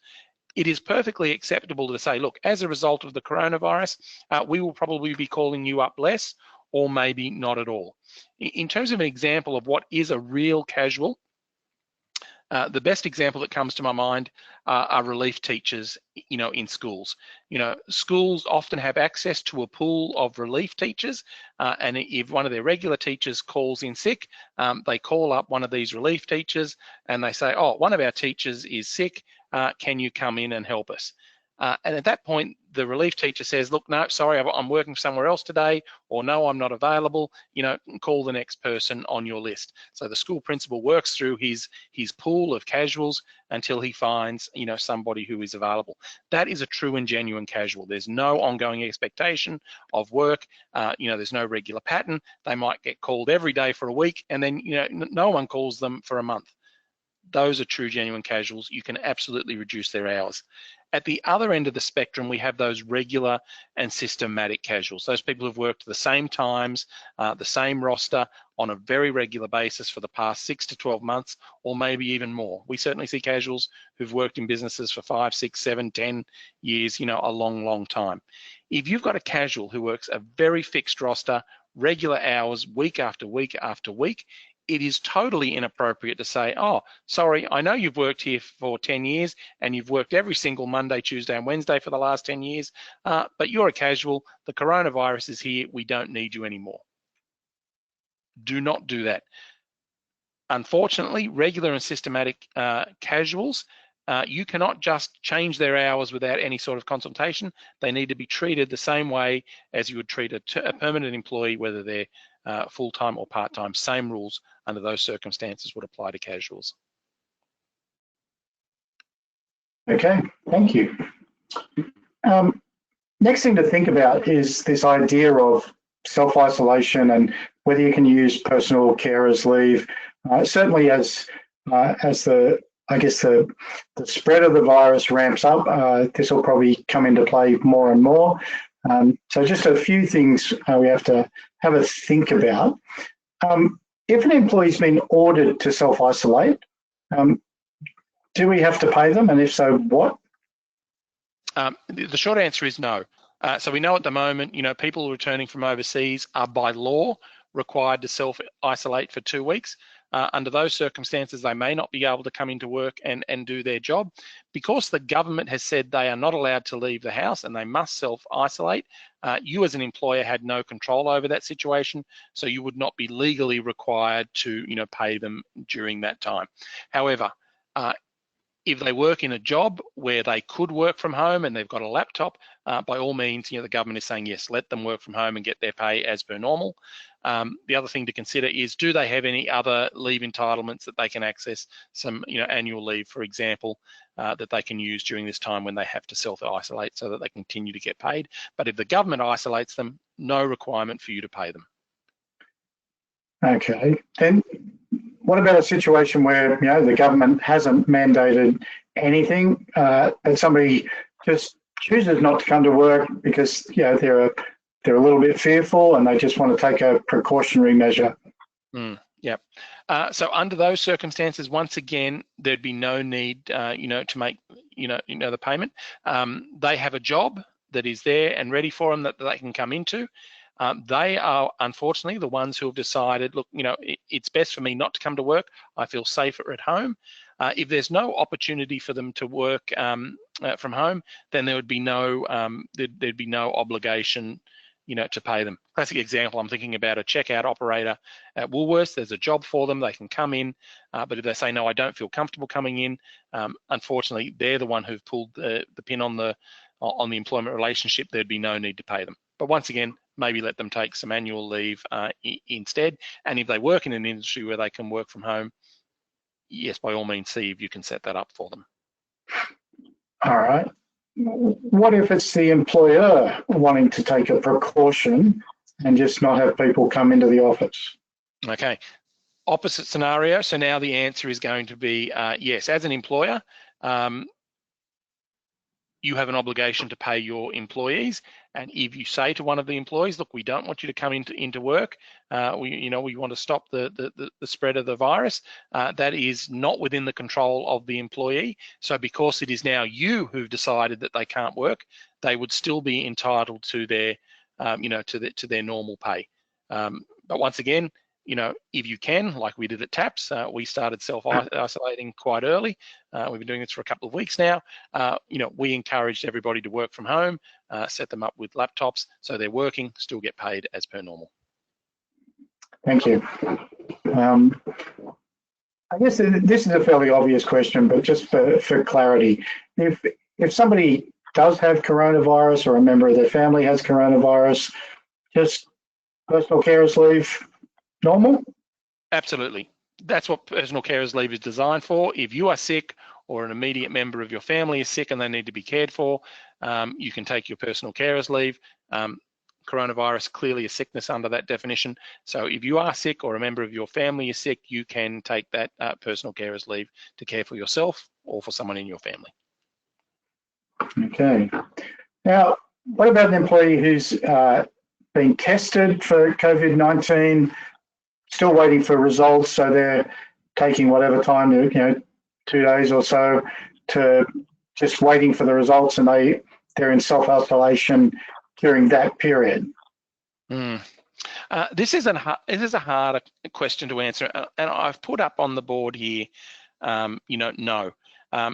it is perfectly acceptable to say, look, as a result of the coronavirus, we will probably be calling you up less, or maybe not at all. In terms of an example of what is a real casual, the best example that comes to my mind are relief teachers, in schools. Schools often have access to a pool of relief teachers, and if one of their regular teachers calls in sick, they call up one of these relief teachers and they say, oh, one of our teachers is sick, can you come in and help us? And at that point, the relief teacher says, look, no, sorry, I'm working somewhere else today, or no, I'm not available, call the next person on your list. So the school principal works through his pool of casuals until he finds, somebody who is available. That is a true and genuine casual. There's no ongoing expectation of work. There's no regular pattern. They might get called every day for a week, and then, no one calls them for a month. Those are true, genuine casuals. You can absolutely reduce their hours. At the other end of the spectrum, we have those regular and systematic casuals. Those people who've worked the same times, the same roster on a very regular basis for the past 6 to 12 months, or maybe even more. We certainly see casuals who've worked in businesses for 5, 6, 7, 10 years, a long, long time. If you've got a casual who works a very fixed roster, regular hours, week after week after week, it is totally inappropriate to say, oh, sorry, I know you've worked here for 10 years and you've worked every single Monday, Tuesday, and Wednesday for the last 10 years, but you're a casual, the coronavirus is here, we don't need you anymore. Do not do that. Unfortunately, regular and systematic casuals, you cannot just change their hours without any sort of consultation. They need to be treated the same way as you would treat a permanent employee, whether they're full-time or part-time. Same rules under those circumstances would apply to casuals. Okay, thank you. Next thing to think about is this idea of self-isolation and whether you can use personal carers leave. Certainly as the spread of the virus ramps up, this will probably come into play more and more. So just a few things we have to have a think about. If an employee's been ordered to self-isolate, do we have to pay them? And if so, what? The short answer is no. So we know at the moment, people returning from overseas are by law required to self-isolate for 2 weeks. Under those circumstances, they may not be able to come into work and do their job. Because the government has said they are not allowed to leave the house and they must self-isolate, you as an employer had no control over that situation, so you would not be legally required to pay them during that time. However, if they work in a job where they could work from home and they've got a laptop, by all means, the government is saying, yes, let them work from home and get their pay as per normal. The other thing to consider is, do they have any other leave entitlements that they can access? Some, annual leave, for example, that they can use during this time when they have to self-isolate so that they continue to get paid. But if the government isolates them, no requirement for you to pay them. Okay, then what about a situation where the government hasn't mandated anything, and somebody just chooses not to come to work because they're a little bit fearful and they just want to take a precautionary measure? Yep. So under those circumstances, once again, there'd be no need, to make, the payment. They have a job that is there and ready for them that they can come into. They are unfortunately the ones who have decided, look, it's best for me not to come to work. I feel safer at home. If there's no opportunity for them to work from home, then there would be no there'd be no obligation, to pay them. Classic example, I'm thinking about a checkout operator at Woolworths. There's a job for them, they can come in, but if they say, no, I don't feel comfortable coming in, unfortunately, they're the one who've pulled the pin on the employment relationship. There'd be no need to pay them. But once again, maybe let them take some annual leave instead. And if they work in an industry where they can work from home, yes, by all means, see if you can set that up for them. All right. What if it's the employer wanting to take a precaution and just not have people come into the office? Okay. Opposite scenario. So now the answer is going to be yes. As an employer, you have an obligation to pay your employees. And if you say to one of the employees, look, we don't want you to come into work, we want to stop the spread of the virus, that is not within the control of the employee. So because it is now you who've decided that they can't work, they would still be entitled to their, to their normal pay. But once again, if you can, like we did at TAPS, we started self-isolating quite early. We've been doing this for a couple of weeks now. We encouraged everybody to work from home, set them up with laptops, so they're working, still get paid as per normal. Thank you. I guess this is a fairly obvious question, but just for clarity, if somebody does have coronavirus or a member of their family has coronavirus, just personal carers leave normal? Absolutely. That's what personal carers leave is designed for. If you are sick or an immediate member of your family is sick and they need to be cared for, you can take your personal carers leave. Coronavirus clearly a sickness under that definition. So if you are sick or a member of your family is sick, you can take that personal carers leave to care for yourself or for someone in your family. Okay. Now, what about an employee who's been tested for COVID-19, still waiting for results, so they're taking whatever time, 2 days or so, to just waiting for the results, and they're in self-isolation during that period? This is a harder question to answer, and I've put up on the board here, no.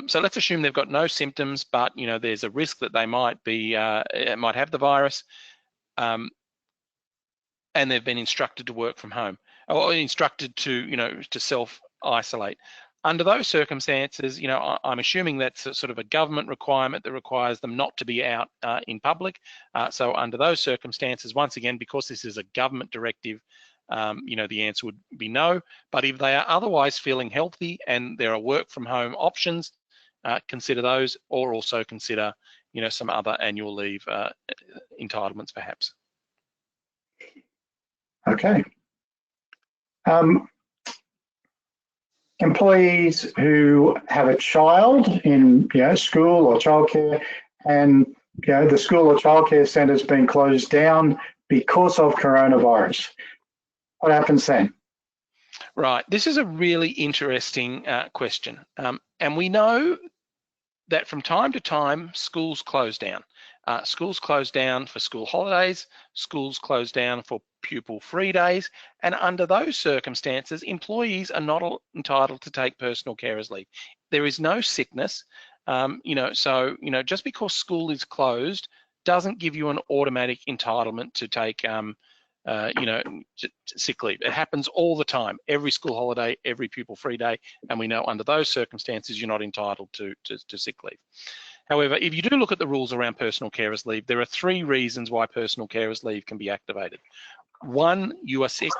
So let's assume they've got no symptoms, but there's a risk that they might have the virus, and they've been instructed to work from home, or instructed to self-isolate. Under those circumstances, I'm assuming that's sort of a government requirement that requires them not to be out in public. So under those circumstances, once again, because this is a government directive, the answer would be no. But if they are otherwise feeling healthy and there are work from home options, consider those, or also consider, some other annual leave entitlements perhaps. Okay. Employees who have a child in school or childcare, and the school or childcare centre's been closed down because of coronavirus. What happens then? Right, this is a really interesting question, and we know that from time to time schools close down. Schools close down for school holidays, schools close down for pupil-free days, and under those circumstances, employees are not entitled to take personal carers leave. There is no sickness, so just because school is closed doesn't give you an automatic entitlement to take sick leave. It happens all the time, every school holiday, every pupil-free day, and we know under those circumstances you're not entitled to sick leave. However, if you do look at the rules around personal carers leave, there are 3 reasons why personal carers leave can be activated. 1, you are sick.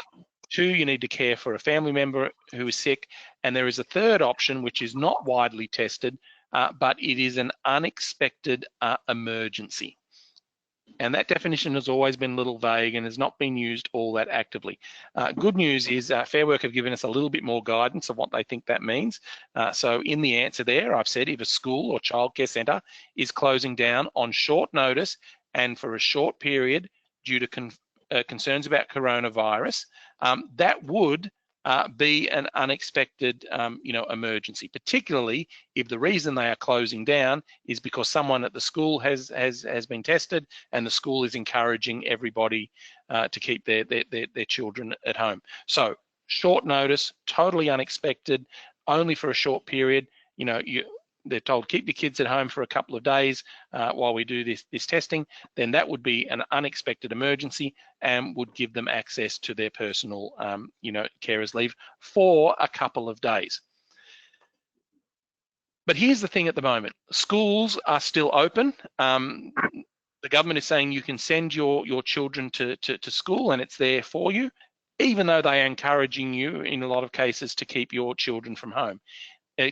2, you need to care for a family member who is sick. And there is a 3rd option, which is not widely tested, but it is an unexpected emergency. And that definition has always been a little vague and has not been used all that actively. Good news is Fair Work have given us a little bit more guidance of what they think that means. So in the answer there, I've said if a school or childcare centre is closing down on short notice and for a short period due to concerns about coronavirus, that would be an unexpected, emergency, particularly if the reason they are closing down is because someone at the school has been tested and the school is encouraging everybody to keep their children at home. So short notice, totally unexpected, only for a short period. They're told keep your kids at home for a couple of days while we do this testing, then that would be an unexpected emergency and would give them access to their personal, carers leave for a couple of days. But here's the thing at the moment, schools are still open. The government is saying you can send your children to school and it's there for you, even though they are encouraging you in a lot of cases to keep your children from home,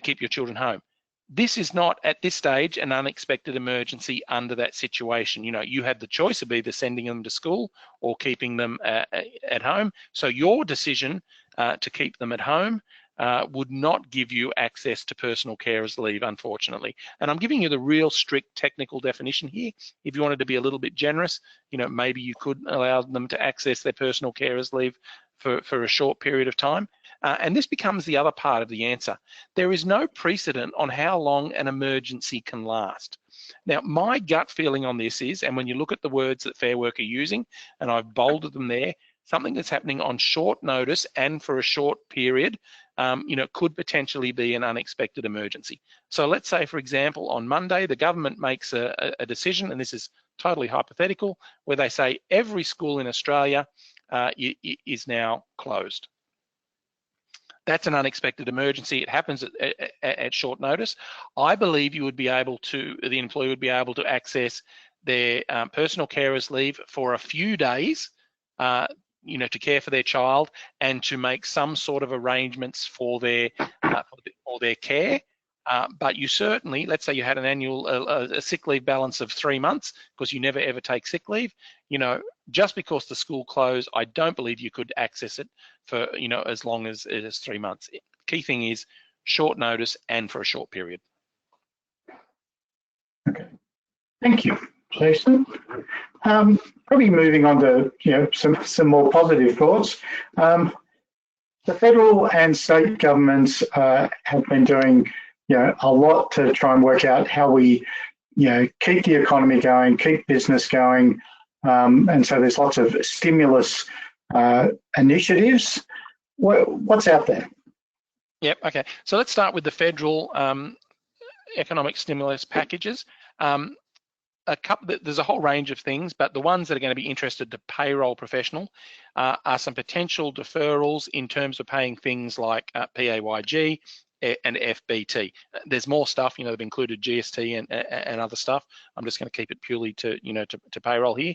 keep your children home. This is not at this stage an unexpected emergency under that situation. You had the choice of either sending them to school or keeping them at home. So your decision to keep them at home would not give you access to personal carers leave, unfortunately. And I'm giving you the real strict technical definition here. If you wanted to be a little bit generous, maybe you could allow them to access their personal carers leave for a short period of time. And this becomes the other part of the answer. There is no precedent on how long an emergency can last. Now, my gut feeling on this is, and when you look at the words that Fair Work are using, and I've bolded them there, something that's happening on short notice and for a short period, could potentially be an unexpected emergency. So let's say, for example, on Monday, the government makes a decision, and this is totally hypothetical, where they say every school in Australia is now closed. That's an unexpected emergency. It happens at short notice. I believe the employee would be able to access their personal carers leave for a few days, to care for their child and to make some sort of arrangements for their care. But you certainly, let's say you had an annual a sick leave balance of 3 months because you never ever take sick leave, just because the school closed, I don't believe you could access it for, as long as it is 3 months. Key thing is short notice and for a short period. Okay, thank you, Jason. Probably moving on to some more positive thoughts. The federal and state governments have been doing a lot to try and work out how we keep the economy going, keep business going, and so there's lots of stimulus initiatives. What's out there? Yep. Okay. So let's start with the federal economic stimulus packages. There's a whole range of things, but the ones that are going to be interested to payroll professional are some potential deferrals in terms of paying things like PAYG and FBT. There's more stuff, they've included GST and other stuff. I'm just going to keep it purely to payroll here.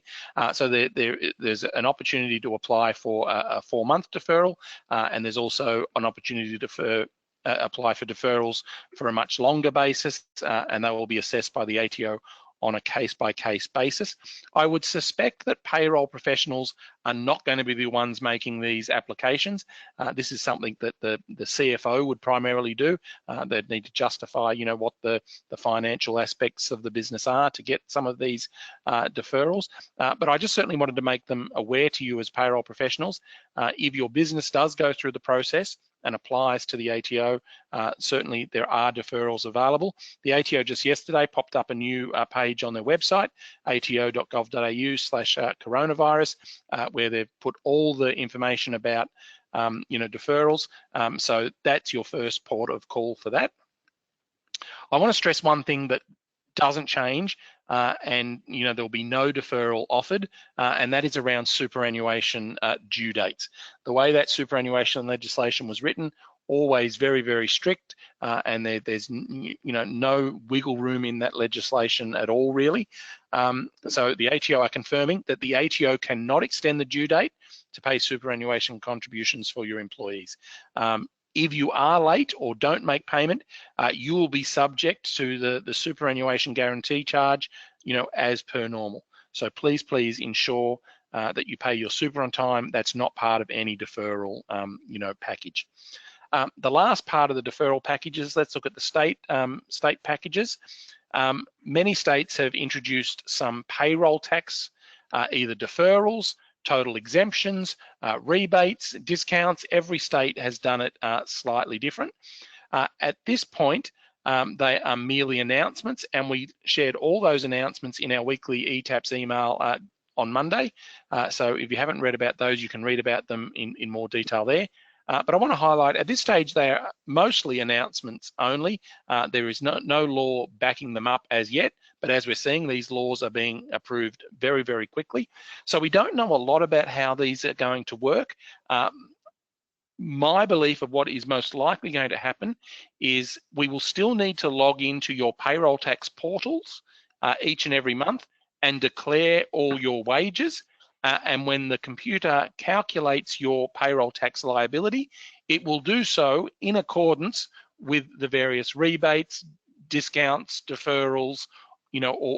So there's an opportunity to apply for a 4-month deferral, and there's also an opportunity to defer apply for deferrals for a much longer basis, and they will be assessed by the ATO on a case-by-case basis. I would suspect that payroll professionals are not going to be the ones making these applications. This is something that the CFO would primarily do. They'd need to justify, what the financial aspects of the business are to get some of these deferrals. But I just certainly wanted to make them aware to you as payroll professionals. If your business does go through the process and applies to the ATO, certainly there are deferrals available. The ATO just yesterday popped up a new page on their website, ato.gov.au/coronavirus, where they've put all the information about deferrals. So that's your first port of call for that. I want to stress one thing that doesn't change, and there'll be no deferral offered, and that is around superannuation due dates. The way that superannuation legislation was written, always very, very strict, and there's no wiggle room in that legislation at all, really. So the ATO are confirming that the ATO cannot extend the due date to pay superannuation contributions for your employees. If you are late or don't make payment, you will be subject to the superannuation guarantee charge, as per normal. So please ensure that you pay your super on time. That's not part of any deferral, package. The last part of the deferral packages, let's look at the state packages. Many states have introduced some payroll tax, either deferrals, total exemptions, rebates, discounts. Every state has done it slightly different. At this point, they are merely announcements, and we shared all those announcements in our weekly ETAPS email on Monday. So if you haven't read about those, you can read about them in more detail there. But I want to highlight, at this stage, they are mostly announcements only. There is no law backing them up as yet, but as we're seeing, these laws are being approved very, very quickly. So we don't know a lot about how these are going to work. My belief of what is most likely going to happen is we will still need to log into your payroll tax portals each and every month and declare all your wages. And when the computer calculates your payroll tax liability, it will do so in accordance with the various rebates, discounts, deferrals,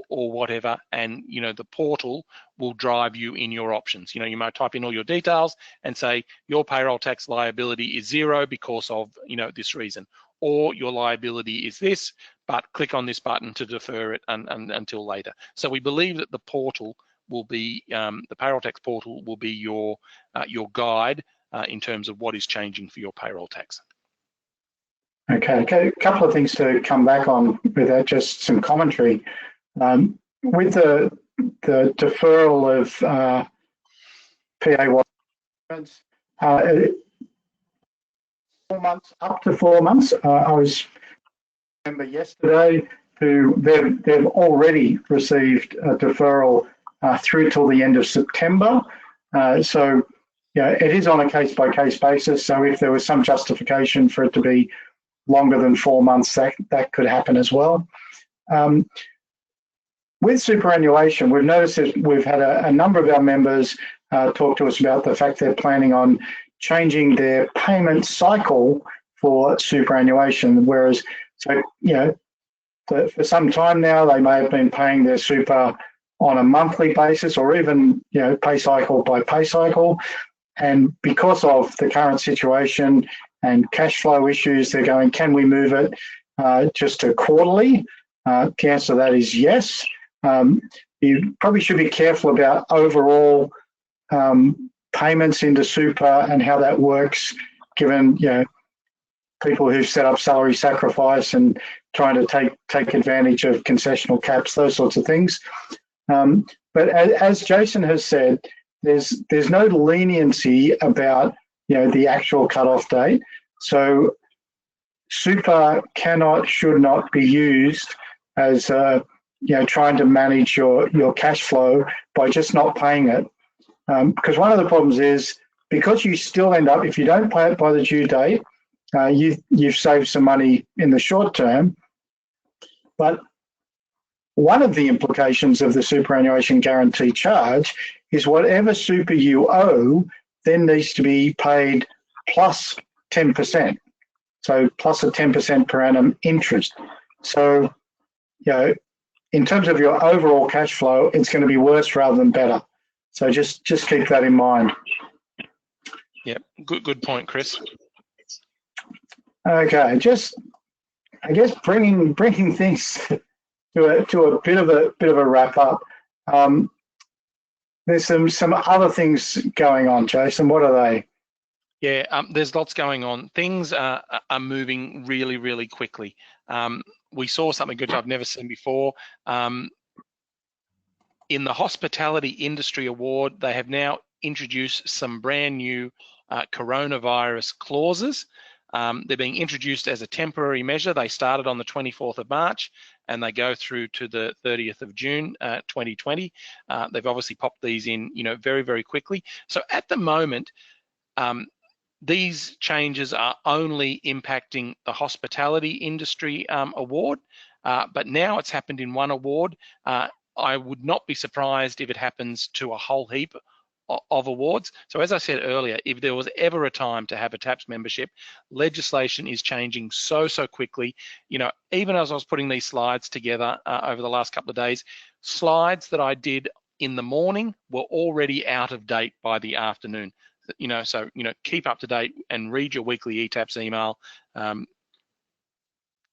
or whatever, and the portal will drive you in your options. You might type in all your details and say your payroll tax liability is 0 because of this reason, or your liability is this, but click on this button to defer it until later. So we believe that the portal will be the payroll tax portal will be your guide in terms of what is changing for your payroll tax. Okay, a couple of things to come back on with that, just some commentary. With the deferral of PAY, 4 months, up to 4 months. I was remember yesterday who they've already received a deferral through till the end of September. So it is on a case-by-case basis. So if there was some justification for it to be longer than 4 months, that could happen as well. With superannuation, we've noticed that we've had a number of our members talk to us about the fact they're planning on changing their payment cycle for superannuation, whereas, for some time now, they may have been paying their super on a monthly basis or even, pay cycle by pay cycle. And because of the current situation and cash flow issues, they're going, can we move it just to quarterly? The answer to that is yes. You probably should be careful about overall payments into super and how that works, given people who've set up salary sacrifice and trying to take advantage of concessional caps, those sorts of things. But as Jason has said, there's no leniency about the actual cutoff date. So super should not be used as trying to manage your cash flow by just not paying it. Because one of the problems is, because you still end up, if you don't pay it by the due date, you've saved some money in the short term. But one of the implications of the superannuation guarantee charge is whatever super you owe then needs to be paid plus 10%. So plus a 10% per annum interest. So, in terms of your overall cash flow, it's going to be worse rather than better. So just keep that in mind. Yeah, good point, Chris. Okay, I guess bringing things to a bit of a wrap up. There's some other things going on, Jason. What are they? Yeah, there's lots going on. Things are moving really, really quickly. We saw something which I've never seen before. In the Hospitality Industry Award, they have now introduced some brand new coronavirus clauses. They're being introduced as a temporary measure. They started on the 24th of March and they go through to the 30th of June 2020. They've obviously popped these in, very, very quickly. So at the moment, these changes are only impacting the Hospitality Industry Award, but now it's happened in one award. I would not be surprised if it happens to a whole heap of awards. So as I said earlier, if there was ever a time to have a TAPS membership, legislation is changing so quickly. Even as I was putting these slides together over the last couple of days, slides that I did in the morning were already out of date by the afternoon. So keep up to date and read your weekly eTAPS email.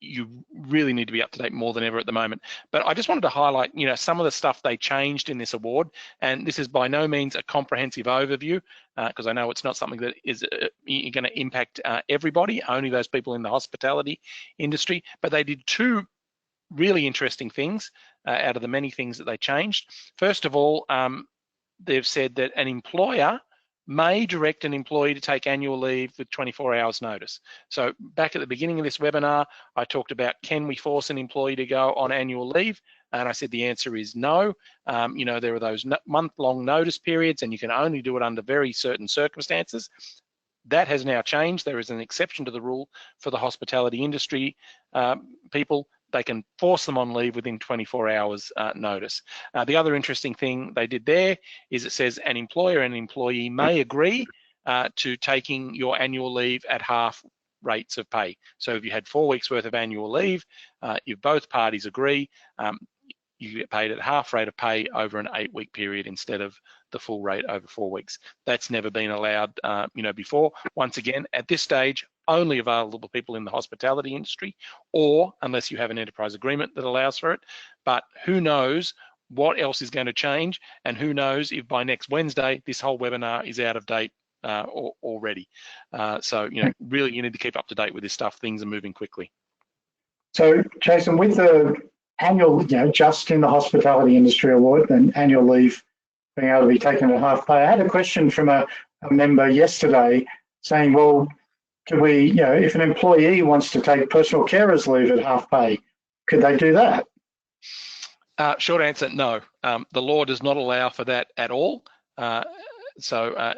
You really need to be up to date more than ever at the moment. But I just wanted to highlight, some of the stuff they changed in this award. And this is by no means a comprehensive overview, because I know it's not something that is going to impact everybody, only those people in the hospitality industry. But they did two really interesting things out of the many things that they changed. First of all, they've said that an employer may direct an employee to take annual leave with 24 hours notice. So back at the beginning of this webinar, I talked about, can we force an employee to go on annual leave? And I said the answer is no. There are those month-long notice periods and you can only do it under very certain circumstances. That has now changed. There is an exception to the rule for the hospitality industry people. They can force them on leave within 24 hours notice. The other interesting thing they did there is it says an employer and an employee may agree to taking your annual leave at half rates of pay. So if you had 4 weeks worth of annual leave, if both parties agree, you get paid at half rate of pay over an 8-week period instead of the full rate over 4 weeks. That's never been allowed, before. Once again, at this stage, only available to people in the hospitality industry, or unless you have an enterprise agreement that allows for it. But who knows what else is going to change, and who knows if by next Wednesday this whole webinar is out of date already. So really you need to keep up to date with this stuff. Things are moving quickly. So Jason, with the annual, just in the hospitality industry award and annual leave being able to be taken at half pay, I had a question from a member yesterday saying, well, could we, if an employee wants to take personal carers leave at half pay, could they do that? Short answer, no. The law does not allow for that at all. So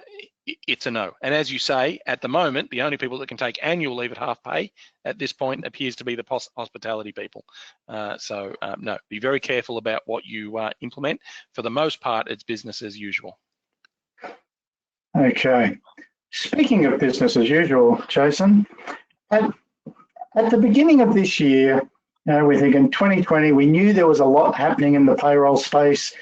it's a no. And as you say, at the moment, the only people that can take annual leave at half pay at this point appears to be the hospitality people. So no, be very careful about what you implement. For the most part, it's business as usual. Okay. Speaking of business as usual, Jason, at the beginning of this year, we think in 2020, we knew there was a lot happening in the payroll space.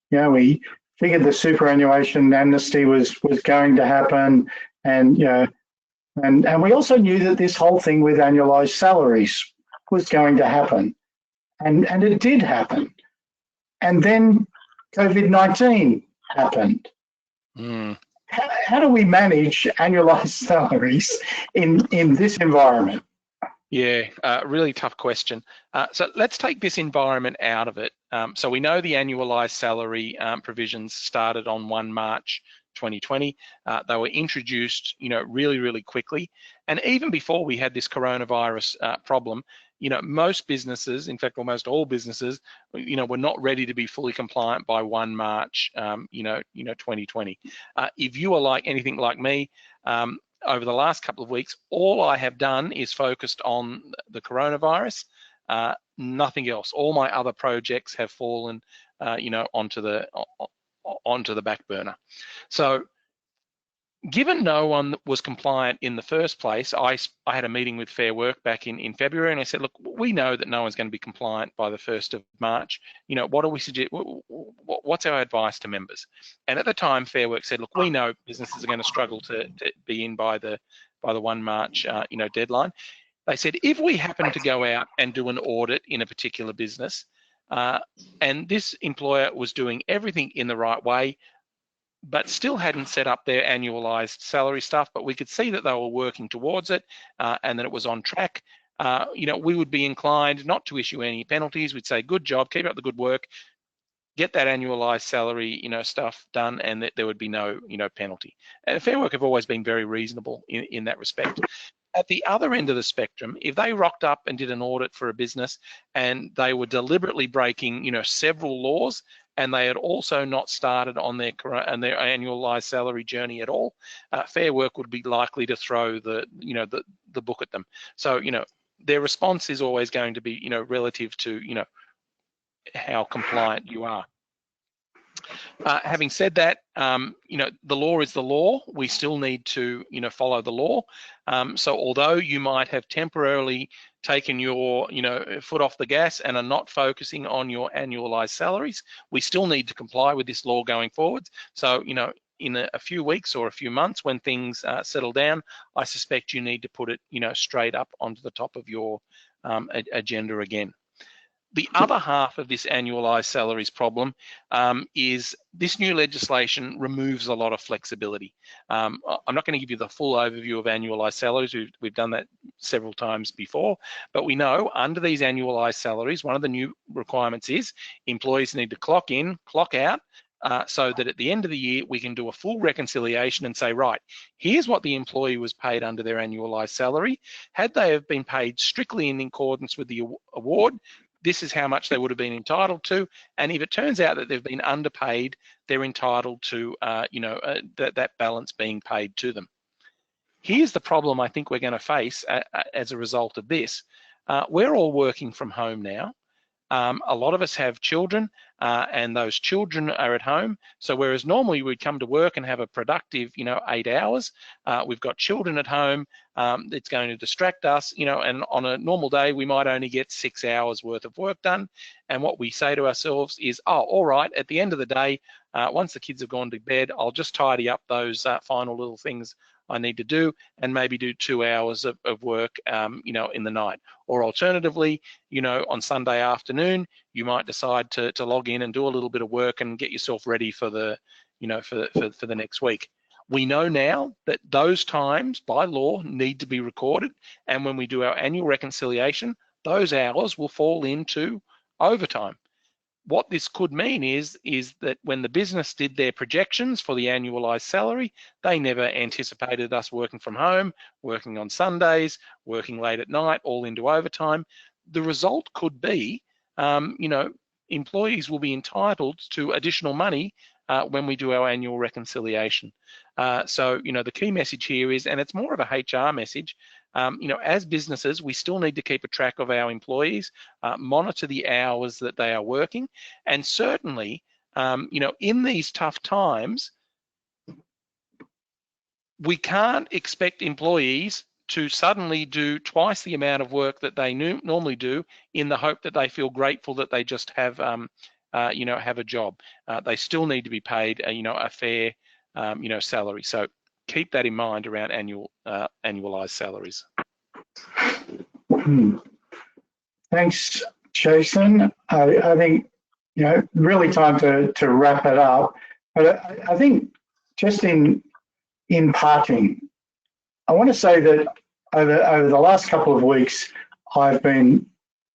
We figured the superannuation amnesty was going to happen, and and we also knew that this whole thing with annualized salaries was going to happen, and it did happen, and then COVID-19 happened. How do we manage annualized salaries in this environment? Yeah, really tough question. So let's take this environment out of it. So we know the annualized salary provisions started on 1 March 2020. They were introduced, really, really quickly. And even before we had this coronavirus problem, most businesses, in fact, almost all businesses, were not ready to be fully compliant by 1 March, 2020. If you are like anything like me, over the last couple of weeks, all I have done is focused on the coronavirus, nothing else. All my other projects have fallen, onto the back burner. So Given no one was compliant in the first place, I had a meeting with Fair Work back in February, and I said, look, we know that no one's going to be compliant by the 1st of March. What do we suggest? What's our advice to members? And at the time, Fair Work said, look, we know businesses are going to struggle to be in by the 1 March, deadline. They said, if we happen to go out and do an audit in a particular business, and this employer was doing everything in the right way, but still hadn't set up their annualized salary stuff, but we could see that they were working towards it and that it was on track, we would be inclined not to issue any penalties. We'd say, good job, keep up the good work, get that annualized salary, stuff done, and that there would be no, penalty. And Fair Work have always been very reasonable in that respect. At the other end of the spectrum, if they rocked up and did an audit for a business and they were deliberately breaking, several laws, and they had also not started on their annualized salary journey at all, Fair Work would be likely to throw the book at them. So, their response is always going to be, relative to, how compliant you are. Having said that, the law is the law. We still need to, follow the law. So although you might have temporarily taken your, foot off the gas and are not focusing on your annualized salaries, we still need to comply with this law going forward. So, in a few weeks or a few months when things settle down, I suspect you need to put it, straight up onto the top of your agenda again. The other half of this annualized salaries problem is this new legislation removes a lot of flexibility. I'm not going to give you the full overview of annualized salaries. We've done that several times before, but we know under these annualized salaries, one of the new requirements is employees need to clock in, clock out, so that at the end of the year, we can do a full reconciliation and say, right, here's what the employee was paid under their annualized salary. Had they have been paid strictly in accordance with the award, this is how much they would have been entitled to. And if it turns out that they've been underpaid, they're entitled to, that balance being paid to them. Here's the problem I think we're going to face as a result of this. We're all working from home now. A lot of us have children and those children are at home. So whereas normally we'd come to work and have a productive, 8 hours, we've got children at home. It's going to distract us, and on a normal day, we might only get 6 hours worth of work done. And what we say to ourselves is, oh, all right, at the end of the day, once the kids have gone to bed, I'll just tidy up those final little things I need to do and maybe do 2 hours of work, in the night. Or alternatively, on Sunday afternoon, you might decide to log in and do a little bit of work and get yourself ready for the, for the next week. We know now that those times by law need to be recorded. And when we do our annual reconciliation, those hours will fall into overtime. What this could mean is that when the business did their projections for the annualized salary, they never anticipated us working from home, working on Sundays, working late at night, all into overtime. The result could be, employees will be entitled to additional money when we do our annual reconciliation. So, the key message here is, and it's more of a HR message, as businesses, we still need to keep a track of our employees, monitor the hours that they are working, and certainly, in these tough times, we can't expect employees to suddenly do twice the amount of work that they normally do in the hope that they feel grateful that they just have, have a job. They still need to be paid, a fair, salary. So keep that in mind around annualized salaries. Thanks, Jason. I think, really time to wrap it up. But I think just in parting, I want to say that over the last couple of weeks, I've been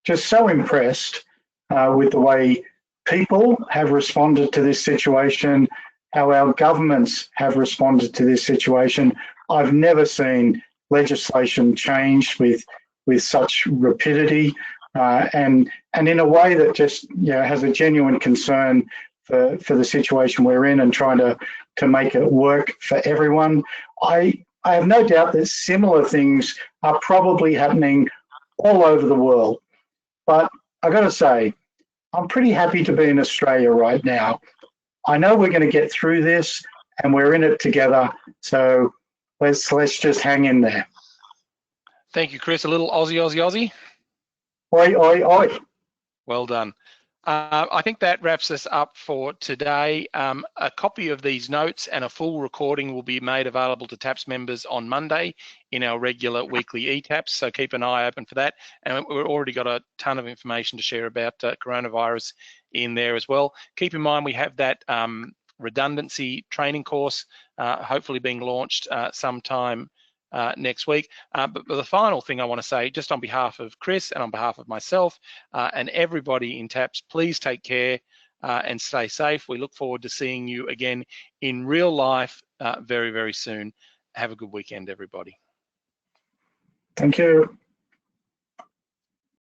just so impressed with the way people have responded to this situation, how our governments have responded to this situation. I've never seen legislation changed with such rapidity and in a way that just has a genuine concern for the situation we're in and trying to make it work for everyone. I have no doubt that similar things are probably happening all over the world, but I got to say, I'm pretty happy to be in Australia right now. I know we're going to get through this. and we're in it together. So let's just hang in there. Thank you, Chris. A little Aussie, Aussie, Aussie. Oi, oi, oi. Well done. I think that wraps us up for today. A copy of these notes and a full recording will be made available to TAPS members on Monday in our regular weekly ETAPS, so keep an eye open for that. And we've already got a ton of information to share about coronavirus in there as well. Keep in mind we have that redundancy training course hopefully being launched sometime next week. But the final thing I want to say, just on behalf of Chris and on behalf of myself and everybody in TAPS, please take care and stay safe. We look forward to seeing you again in real life very, very soon. Have a good weekend, everybody. Thank you.